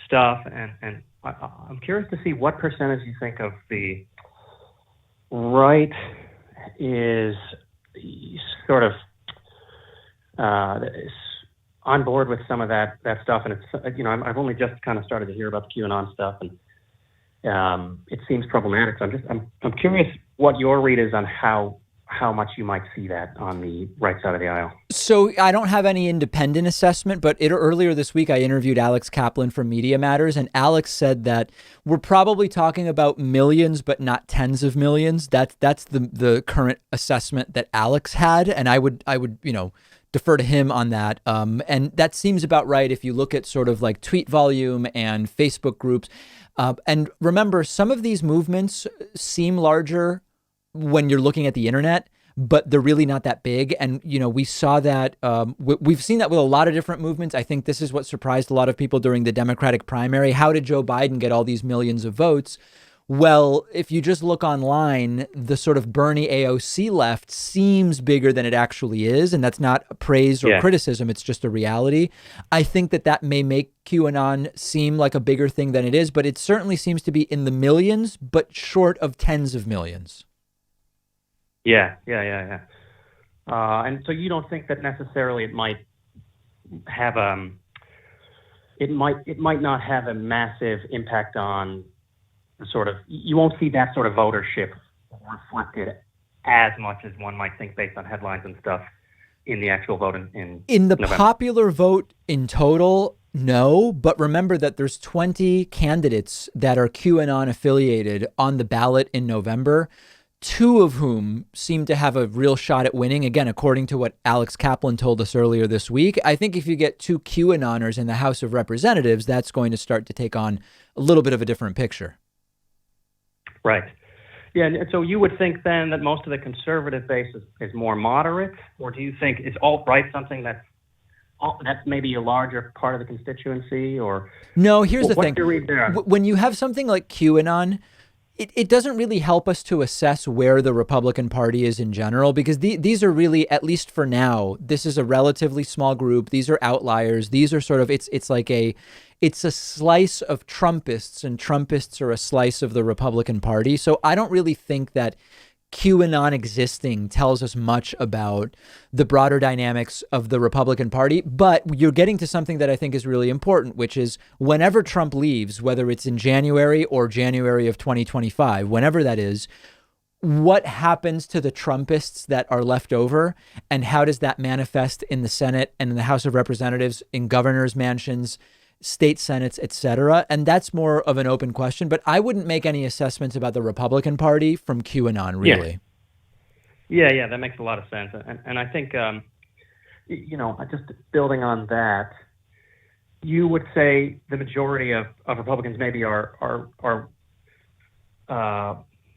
Speaker 12: stuff, and I'm curious to see what percentage you think of the right is sort of is on board with some of that stuff, and it's I've only just kind of started to hear about the QAnon stuff, and it seems problematic. So I'm curious what your read is on how much you might see that on the right side of the aisle.
Speaker 1: So I don't have any independent assessment, but earlier this week I interviewed Alex Kaplan from Media Matters, and Alex said that we're probably talking about millions, but not tens of millions. That's the current assessment that Alex had, and I would defer to him on that. And that seems about right if you look at sort of like tweet volume and Facebook groups. And remember, some of these movements seem larger when you're looking at the internet, but they're really not that big. And, we saw that, we've seen that with a lot of different movements. I think this is what surprised a lot of people during the Democratic primary. How did Joe Biden get all these millions of votes? Well, if you just look online, the sort of Bernie AOC left seems bigger than it actually is. And that's not praise or criticism. It's just a reality. I think that may make QAnon seem like a bigger thing than it is, but it certainly seems to be in the millions, but short of tens of millions.
Speaker 12: Yeah. And so you don't think that necessarily it might have it might not have a massive impact on the sort of, you won't see that sort of votership reflected as much as one might think based on headlines and stuff in the actual vote in
Speaker 1: the
Speaker 12: November.
Speaker 1: Popular vote in total. No, but remember that there's 20 candidates that are QAnon affiliated on the ballot in November. 2 of whom seem to have a real shot at winning. Again, according to what Alex Kaplan told us earlier this week, I think if you get 2 QAnoners in the House of Representatives, that's going to start to take on a little bit of a different picture.
Speaker 12: Right. Yeah, and so you would think then that most of the conservative base is more moderate, or do you think is alt-right something that's maybe a larger part of the constituency? Or
Speaker 1: no, here's the thing.
Speaker 12: What's your read there?
Speaker 1: When you have something like QAnon, it doesn't really help us to assess where the Republican Party is in general, because these are really, at least for now, this is a relatively small group. These are outliers. These are sort of, it's a slice of Trumpists, and Trumpists are a slice of the Republican Party. So I don't really think that QAnon existing tells us much about the broader dynamics of the Republican Party. But you're getting to something that I think is really important, which is whenever Trump leaves, whether it's in January or January of 2025, whenever that is, what happens to the Trumpists that are left over, and how does that manifest in the Senate and in the House of Representatives, in governors' mansions, state senates, etc.? And that's more of an open question, but I wouldn't make any assessments about the Republican Party from QAnon, really.
Speaker 12: Yeah, that makes a lot of sense. And I think, just building on that, you would say the majority of Republicans maybe are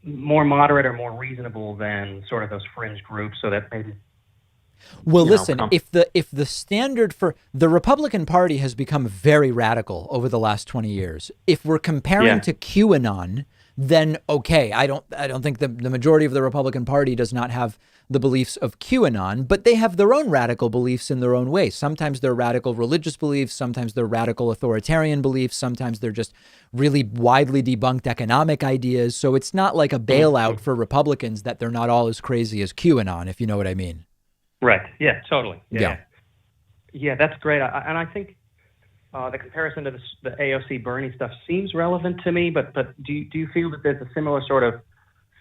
Speaker 12: more moderate or more reasonable than sort of those fringe groups, so that maybe.
Speaker 1: Well, listen, if the standard for the Republican Party has become very radical over the last 20 years, if we're comparing to QAnon, then okay, I don't think the majority of the Republican Party does not have the beliefs of QAnon, but they have their own radical beliefs in their own way. Sometimes they're radical religious beliefs, sometimes they're radical authoritarian beliefs, sometimes they're just really widely debunked economic ideas. So it's not like a bailout for Republicans that they're not all as crazy as QAnon, if you know what I mean.
Speaker 12: Right. Yeah, totally. Yeah, that's great. And I think the comparison to the AOC Bernie stuff seems relevant to me, but do you feel that there's a similar sort of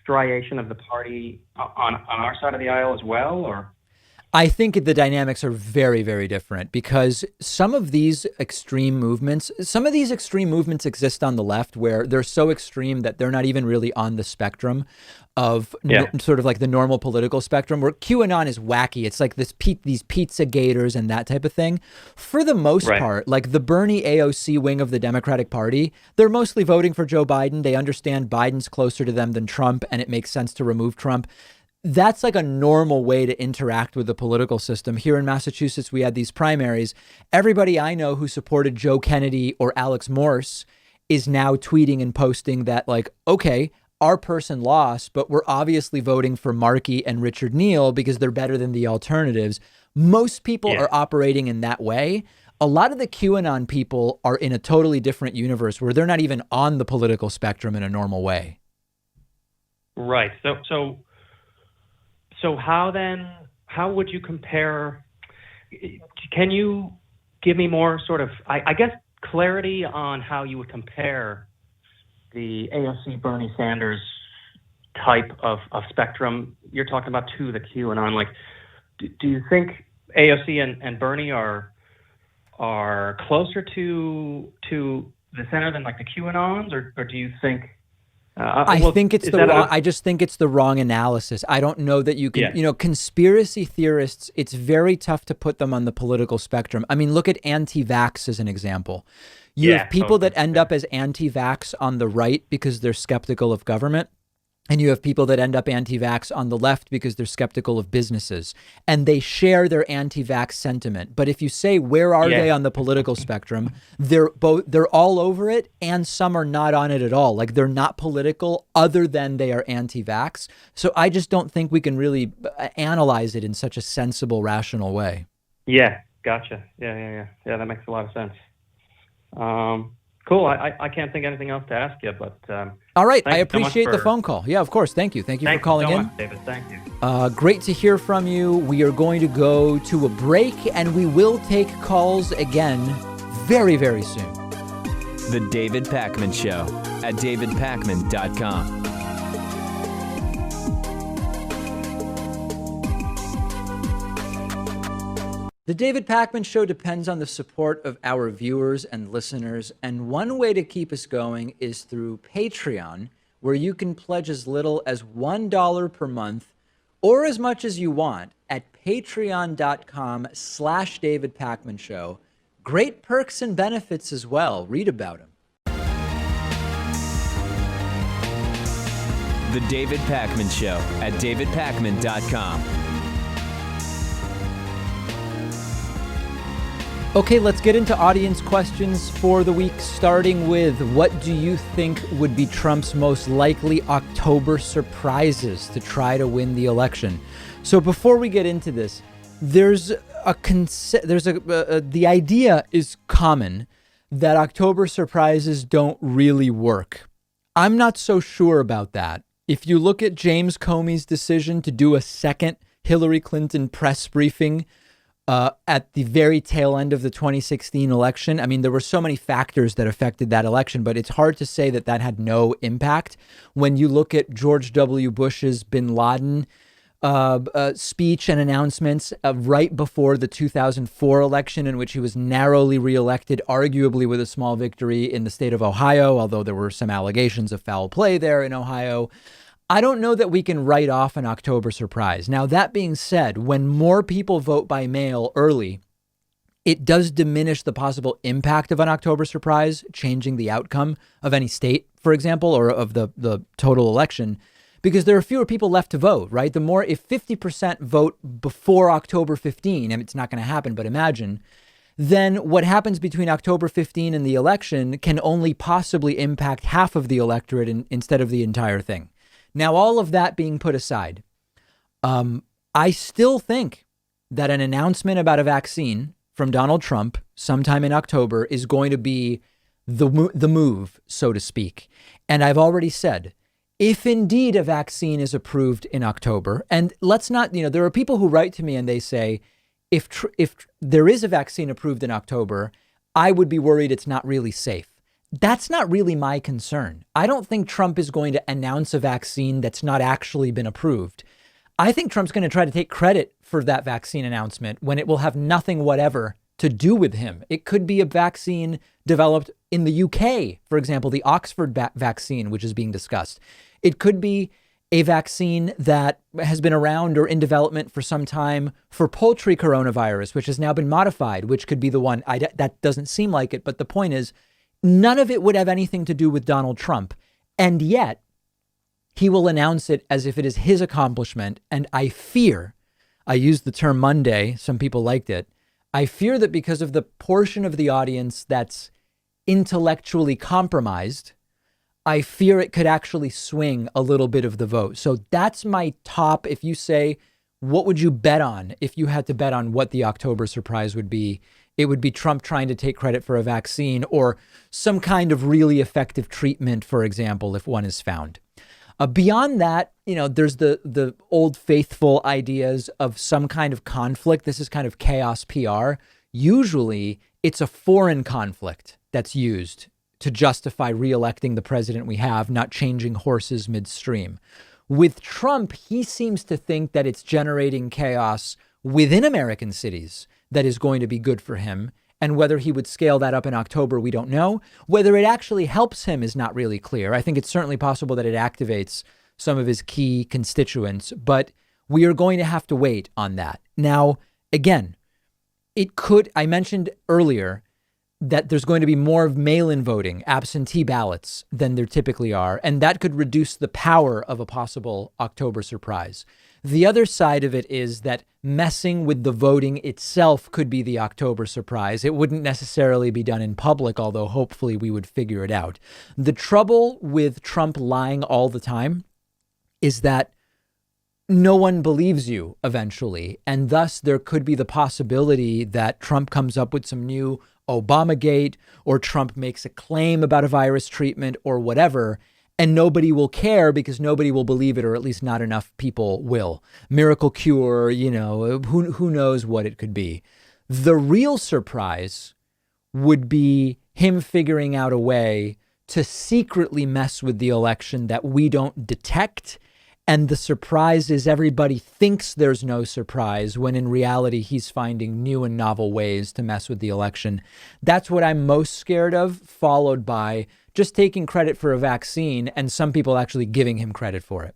Speaker 12: striation of the party on our side of the aisle as well, or?
Speaker 1: I think the dynamics are very, very different, because some of these extreme movements exist on the left where they're so extreme that they're not even really on the spectrum of sort of like the normal political spectrum, where QAnon is wacky. It's like these pizza gators and that type of thing. For the most part, like the Bernie AOC wing of the Democratic Party, they're mostly voting for Joe Biden. They understand Biden's closer to them than Trump, and it makes sense to remove Trump. That's like a normal way to interact with the political system. Here in Massachusetts, we had these primaries. Everybody I know who supported Joe Kennedy or Alex Morse is now tweeting and posting that, like, okay, our person lost, but we're obviously voting for Markey and Richard Neal because they're better than the alternatives. Most people are operating in that way. A lot of the QAnon people are in a totally different universe where they're not even on the political spectrum in a normal way.
Speaker 12: Right. So how would you compare? Can you give me more sort of, I guess, clarity on how you would compare the AOC Bernie Sanders type of spectrum you're talking about to the QAnon? Like, do you think AOC and Bernie are closer to the center than like the QAnons, or do you think?
Speaker 1: I just think it's the wrong analysis. I don't know that you can, conspiracy theorists, it's very tough to put them on the political spectrum. I mean, look at anti-vax as an example. You have people that end up as anti-vax on the right because they're skeptical of government. And you have people that end up anti-vax on the left because they're skeptical of businesses, and they share their anti-vax sentiment. But if you say, where are they on the political spectrum? They're all over it, and some are not on it at all. Like, they're not political other than they are anti-vax. So I just don't think we can really analyze it in such a sensible, rational way.
Speaker 12: Yeah. Gotcha. Yeah. That makes a lot of sense. Cool. I can't think of anything else to ask you, but
Speaker 1: all right. I appreciate the phone call. Yeah, of course. Thank you for calling in.
Speaker 12: Much, David. Thank you.
Speaker 1: Great to hear from you. We are going to go to a break, and we will take calls again very, very soon.
Speaker 6: The David Pakman Show at davidpakman.com.
Speaker 1: The David Pakman Show depends on the support of our viewers and listeners, and one way to keep us going is through Patreon, where you can pledge as little as $1 per month or as much as you want at patreon.com/David Pakman Show. Great perks and benefits as well. Read about them.
Speaker 6: The David Pakman Show at davidpakman.com.
Speaker 1: Okay, let's get into audience questions for the week, starting with, what do you think would be Trump's most likely October surprises to try to win the election? So before we get into this, the idea is common that October surprises don't really work. I'm not so sure about that. If you look at James Comey's decision to do a second Hillary Clinton press briefing at the very tail end of the 2016 election. I mean, there were so many factors that affected that election, but it's hard to say that had no impact. When you look at George W. Bush's bin Laden speech and announcements right before the 2004 election, in which he was narrowly reelected, arguably with a small victory in the state of Ohio, although there were some allegations of foul play there in Ohio. I don't know that we can write off an October surprise. Now, that being said, when more people vote by mail early, it does diminish the possible impact of an October surprise, changing the outcome of any state, for example, or of the total election, because there are fewer people left to vote, right? If 50% vote before October 15, and it's not going to happen, but imagine, then what happens between October 15 and the election can only possibly impact half of the electorate instead of the entire thing. Now, all of that being put aside, I still think that an announcement about a vaccine from Donald Trump sometime in October is going to be the move, so to speak. And I've already said, if indeed a vaccine is approved in October, and let's not, there are people who write to me and they say, if there is a vaccine approved in October, I would be worried it's not really safe. That's not really my concern. I don't think Trump is going to announce a vaccine that's not actually been approved. I think Trump's going to try to take credit for that vaccine announcement when it will have nothing whatever to do with him. It could be a vaccine developed in the UK, for example, the Oxford vaccine, which is being discussed. It could be a vaccine that has been around or in development for some time for poultry coronavirus, which has now been modified, which could be the one. That doesn't seem like it, but the point is, none of it would have anything to do with Donald Trump. And yet he will announce it as if it is his accomplishment. And I fear, I used the term Monday, some people liked it. I fear that because of the portion of the audience that's intellectually compromised, I fear it could actually swing a little bit of the vote. So that's my top. If you say, what would you bet on if you had to bet on what the October surprise would be? It would be Trump trying to take credit for a vaccine or some kind of really effective treatment, for example, if one is found. Beyond that, there's the old faithful ideas of some kind of conflict. This is kind of chaos PR. Usually it's a foreign conflict that's used to justify reelecting the president we have, not changing horses midstream. With Trump, he seems to think that it's generating chaos within American cities that is going to be good for him. And whether he would scale that up in October, we don't know. Whether it actually helps him is not really clear. I think it's certainly possible that it activates some of his key constituents, but we are going to have to wait on that. Now, again, I mentioned earlier that there's going to be more of mail-in voting, absentee ballots than there typically are, and that could reduce the power of a possible October surprise. The other side of it is that messing with the voting itself could be the October surprise. It wouldn't necessarily be done in public, although hopefully we would figure it out. The trouble with Trump lying all the time is that no one believes you eventually, and thus there could be the possibility that Trump comes up with some new Obamagate, or Trump makes a claim about a virus treatment or whatever, and nobody will care because nobody will believe it, or at least not enough people will. Miracle cure, who knows what it could be. The real surprise would be him figuring out a way to secretly mess with the election that we don't detect. And the surprise is everybody thinks there's no surprise when in reality he's finding new and novel ways to mess with the election. That's what I'm most scared of, followed by just taking credit for a vaccine and some people actually giving him credit for it.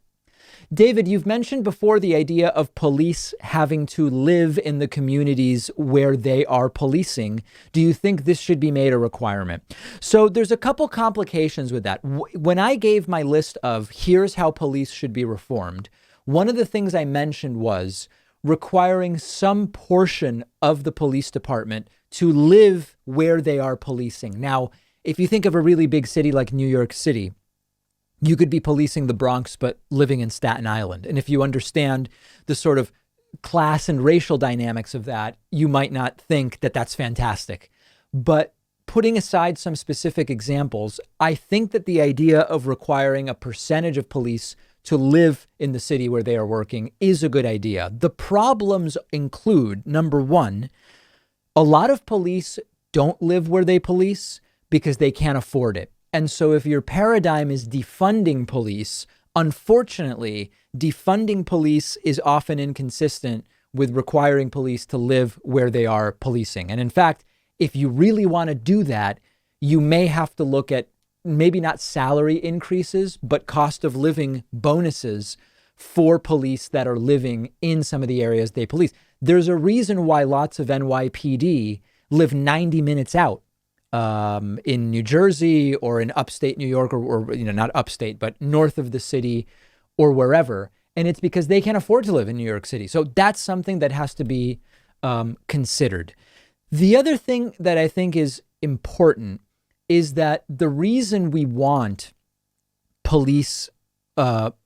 Speaker 1: David, you've mentioned before the idea of police having to live in the communities where they are policing. Do you think this should be made a requirement? So there's a couple complications with that. When I gave my list of here's how police should be reformed, one of the things I mentioned was requiring some portion of the police department to live where they are policing. Now, if you think of a really big city like New York City, you could be policing the Bronx, but living in Staten Island. And if you understand the sort of class and racial dynamics of that, you might not think that that's fantastic. But putting aside some specific examples, I think that the idea of requiring a percentage of police to live in the city where they are working is a good idea. The problems include, number one, a lot of police don't live where they police because they can't afford it. And so if your paradigm is defunding police, unfortunately, defunding police is often inconsistent with requiring police to live where they are policing. And in fact, if you really want to do that, you may have to look at maybe not salary increases, but cost of living bonuses for police that are living in some of the areas they police. There's a reason why lots of NYPD live 90 minutes out. In New Jersey or in upstate New York or not upstate, but north of the city or wherever. And it's because they can't afford to live in New York City. So that's something that has to be considered. The other thing that I think is important is that the reason we want police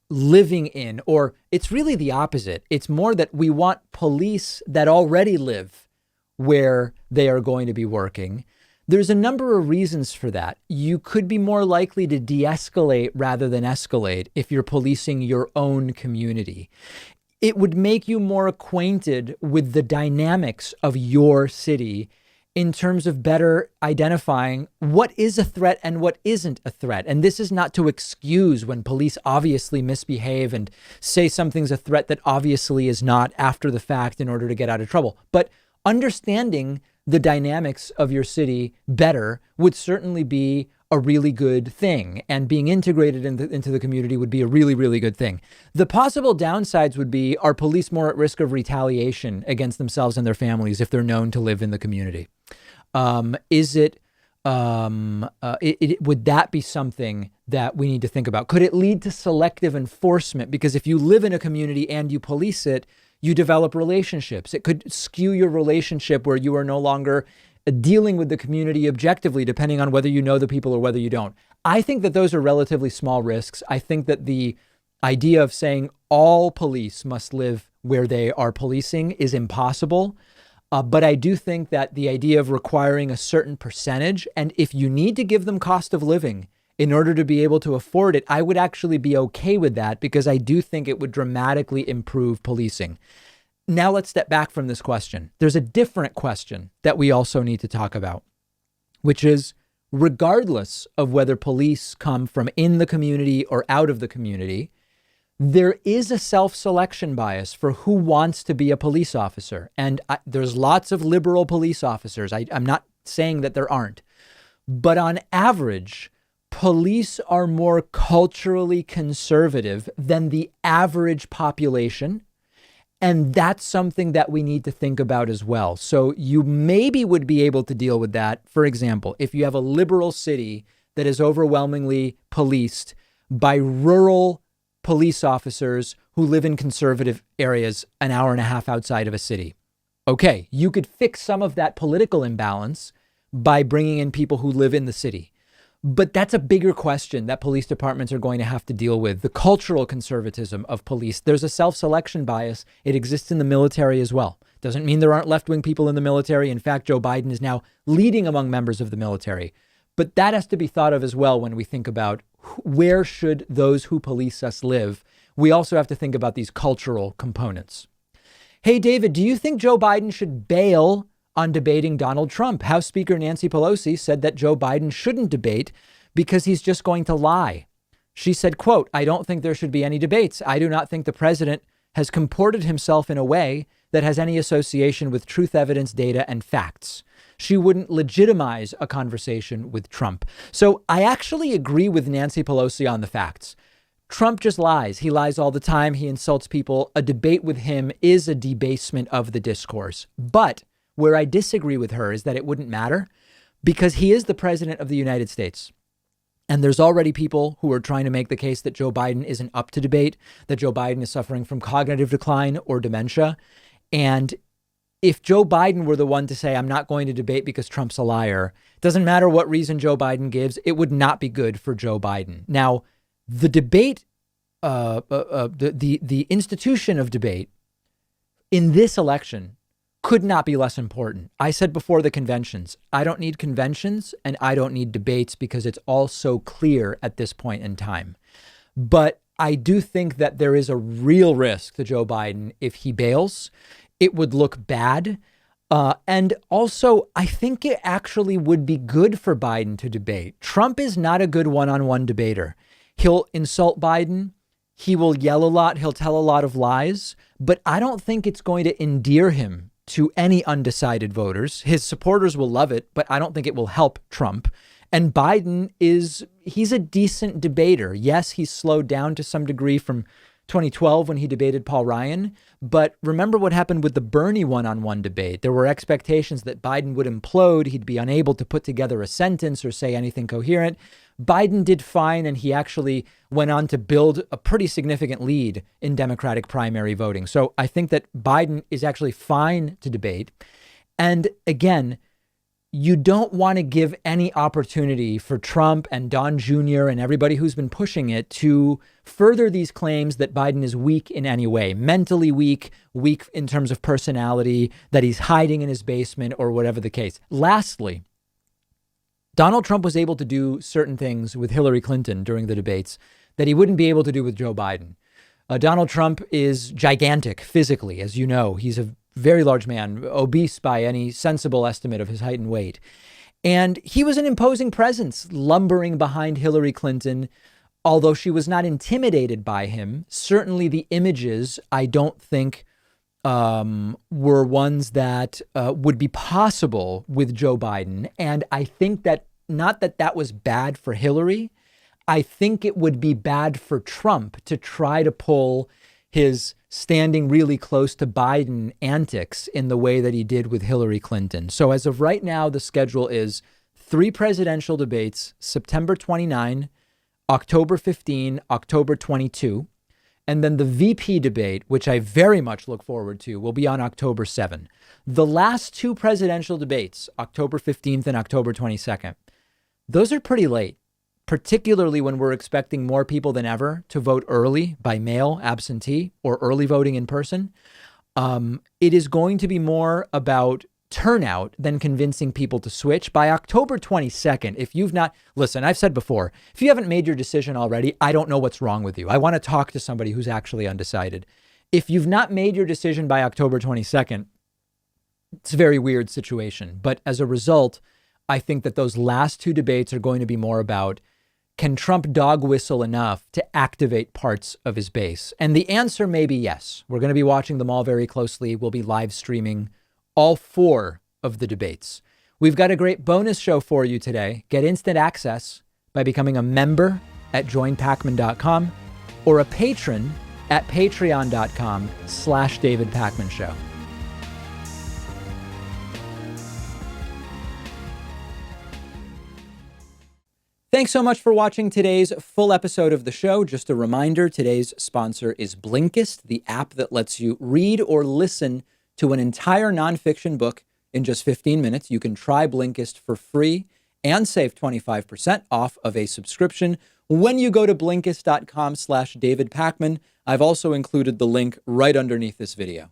Speaker 1: living in, or it's really the opposite. It's more that we want police that already live where they are going to be working. There's a number of reasons for that. You could be more likely to de-escalate rather than escalate if you're policing your own community. It would make you more acquainted with the dynamics of your city in terms of better identifying what is a threat and what isn't a threat. And this is not to excuse when police obviously misbehave and say something's a threat that obviously is not after the fact in order to get out of trouble. But understanding the dynamics of your city better would certainly be a really good thing. And being integrated into the community would be a really, really good thing. The possible downsides would be, are police more at risk of retaliation against themselves and their families if they're known to live in the community? Would that be something that we need to think about? Could it lead to selective enforcement? Because if you live in a community and you police it, you develop relationships. It could skew your relationship where you are no longer dealing with the community objectively, depending on whether you know the people or whether you don't. I think that those are relatively small risks. I think that the idea of saying all police must live where they are policing is impossible. But I do think that the idea of requiring a certain percentage, and if you need to give them cost of living in order to be able to afford it, I would actually be okay with that, because I do think it would dramatically improve policing. Now let's step back from this question. There's a different question that we also need to talk about, which is, regardless of whether police come from in the community or out of the community, there is a self-selection bias for who wants to be a police officer. And there's lots of liberal police officers. I'm not saying that there aren't. But on average, police are more culturally conservative than the average population. And that's something that we need to think about as well. So you maybe would be able to deal with that. For example, if you have a liberal city that is overwhelmingly policed by rural police officers who live in conservative areas an hour and a half outside of a city. Okay, you could fix some of that political imbalance by bringing in people who live in the city. But that's a bigger question that police departments are going to have to deal with. The cultural conservatism of police. There's a self-selection bias. It exists in the military as well. Doesn't mean there aren't left-wing people in the military. In fact, Joe Biden is now leading among members of the military. But that has to be thought of as well when we think about where should those who police us live. We also have to think about these cultural components. Hey, David, do you think Joe Biden should bail on debating Donald Trump? House Speaker Nancy Pelosi said that Joe Biden shouldn't debate because he's just going to lie. She said, quote, "I don't think there should be any debates. I do not think the president has comported himself in a way that has any association with truth, evidence, data, and facts." She wouldn't legitimize a conversation with Trump. So I actually agree with Nancy Pelosi on the facts. Trump just lies. He lies all the time. He insults people. A debate with him is a debasement of the discourse. But where I disagree with her is that it wouldn't matter, because he is the president of the United States. And there's already people who are trying to make the case that Joe Biden isn't up to debate, that Joe Biden is suffering from cognitive decline or dementia. And if Joe Biden were the one to say, I'm not going to debate because Trump's a liar, doesn't matter what reason Joe Biden gives, it would not be good for Joe Biden. Now, the debate, the institution of debate in this election could not be less important. I said before the conventions, I don't need conventions and I don't need debates because it's all so clear at this point in time. But I do think that there is a real risk to Joe Biden if he bails. It would look bad. And also, I think it actually would be good for Biden to debate. Trump is not a good one-on-one debater. He'll insult Biden. He will yell a lot. He'll tell a lot of lies. But I don't think it's going to endear him to any undecided voters. His supporters will love it, but I don't think it will help Trump. And Biden he's a decent debater. Yes, he's slowed down to some degree from 2012 when he debated Paul Ryan. But remember what happened with the Bernie one-on-one debate. There were expectations that Biden would implode. He'd be unable to put together a sentence or say anything coherent. Biden did fine, and he actually went on to build a pretty significant lead in Democratic primary voting. So I think that Biden is actually fine to debate. And again, you don't want to give any opportunity for Trump and Don Jr. and everybody who's been pushing it to further these claims that Biden is weak in any way, mentally weak in terms of personality, that he's hiding in his basement or whatever the case. Lastly, Donald Trump was able to do certain things with Hillary Clinton during the debates that he wouldn't be able to do with Joe Biden. Donald Trump is gigantic physically, as you know. He's a very large man, obese by any sensible estimate of his height and weight. And he was an imposing presence lumbering behind Hillary Clinton. Although she was not intimidated by him, certainly the images, I don't think, were ones that would be possible with Joe Biden. And I think that not that that was bad for Hillary. I think it would be bad for Trump to try to pull his standing really close to Biden antics in the way that he did with Hillary Clinton. So as of right now, the schedule is 3 presidential debates, September 29, October 15, October 22. And then the VP debate, which I very much look forward to, will be on October 7. The last 2 presidential debates, October 15th and October 22nd, those are pretty late. particularly when we're expecting more people than ever to vote early by mail, absentee, or early voting in person. It is going to be more about turnout than convincing people to switch. By October 22nd, if you've not, listen, I've said before, if you haven't made your decision already, I don't know what's wrong with you. I want to talk to somebody who's actually undecided. If you've not made your decision by October 22nd, it's a very weird situation. But as a result, I think that those last two debates are going to be more about, can Trump dog whistle enough to activate parts of his base? And the answer may be yes. We're going to be watching them all very closely. We'll be live streaming all 4 of the debates. We've got a great bonus show for you today. Get instant access by becoming a member at joinpacman.com or a patron at patreon.com/David Pakman Show. Thanks so much for watching today's full episode of the show. Just a reminder, today's sponsor is Blinkist, the app that lets you read or listen to an entire nonfiction book in just 15 minutes. You can try Blinkist for free and save 25% off of a subscription when you go to Blinkist.com/David Pakman. I've also included the link right underneath this video.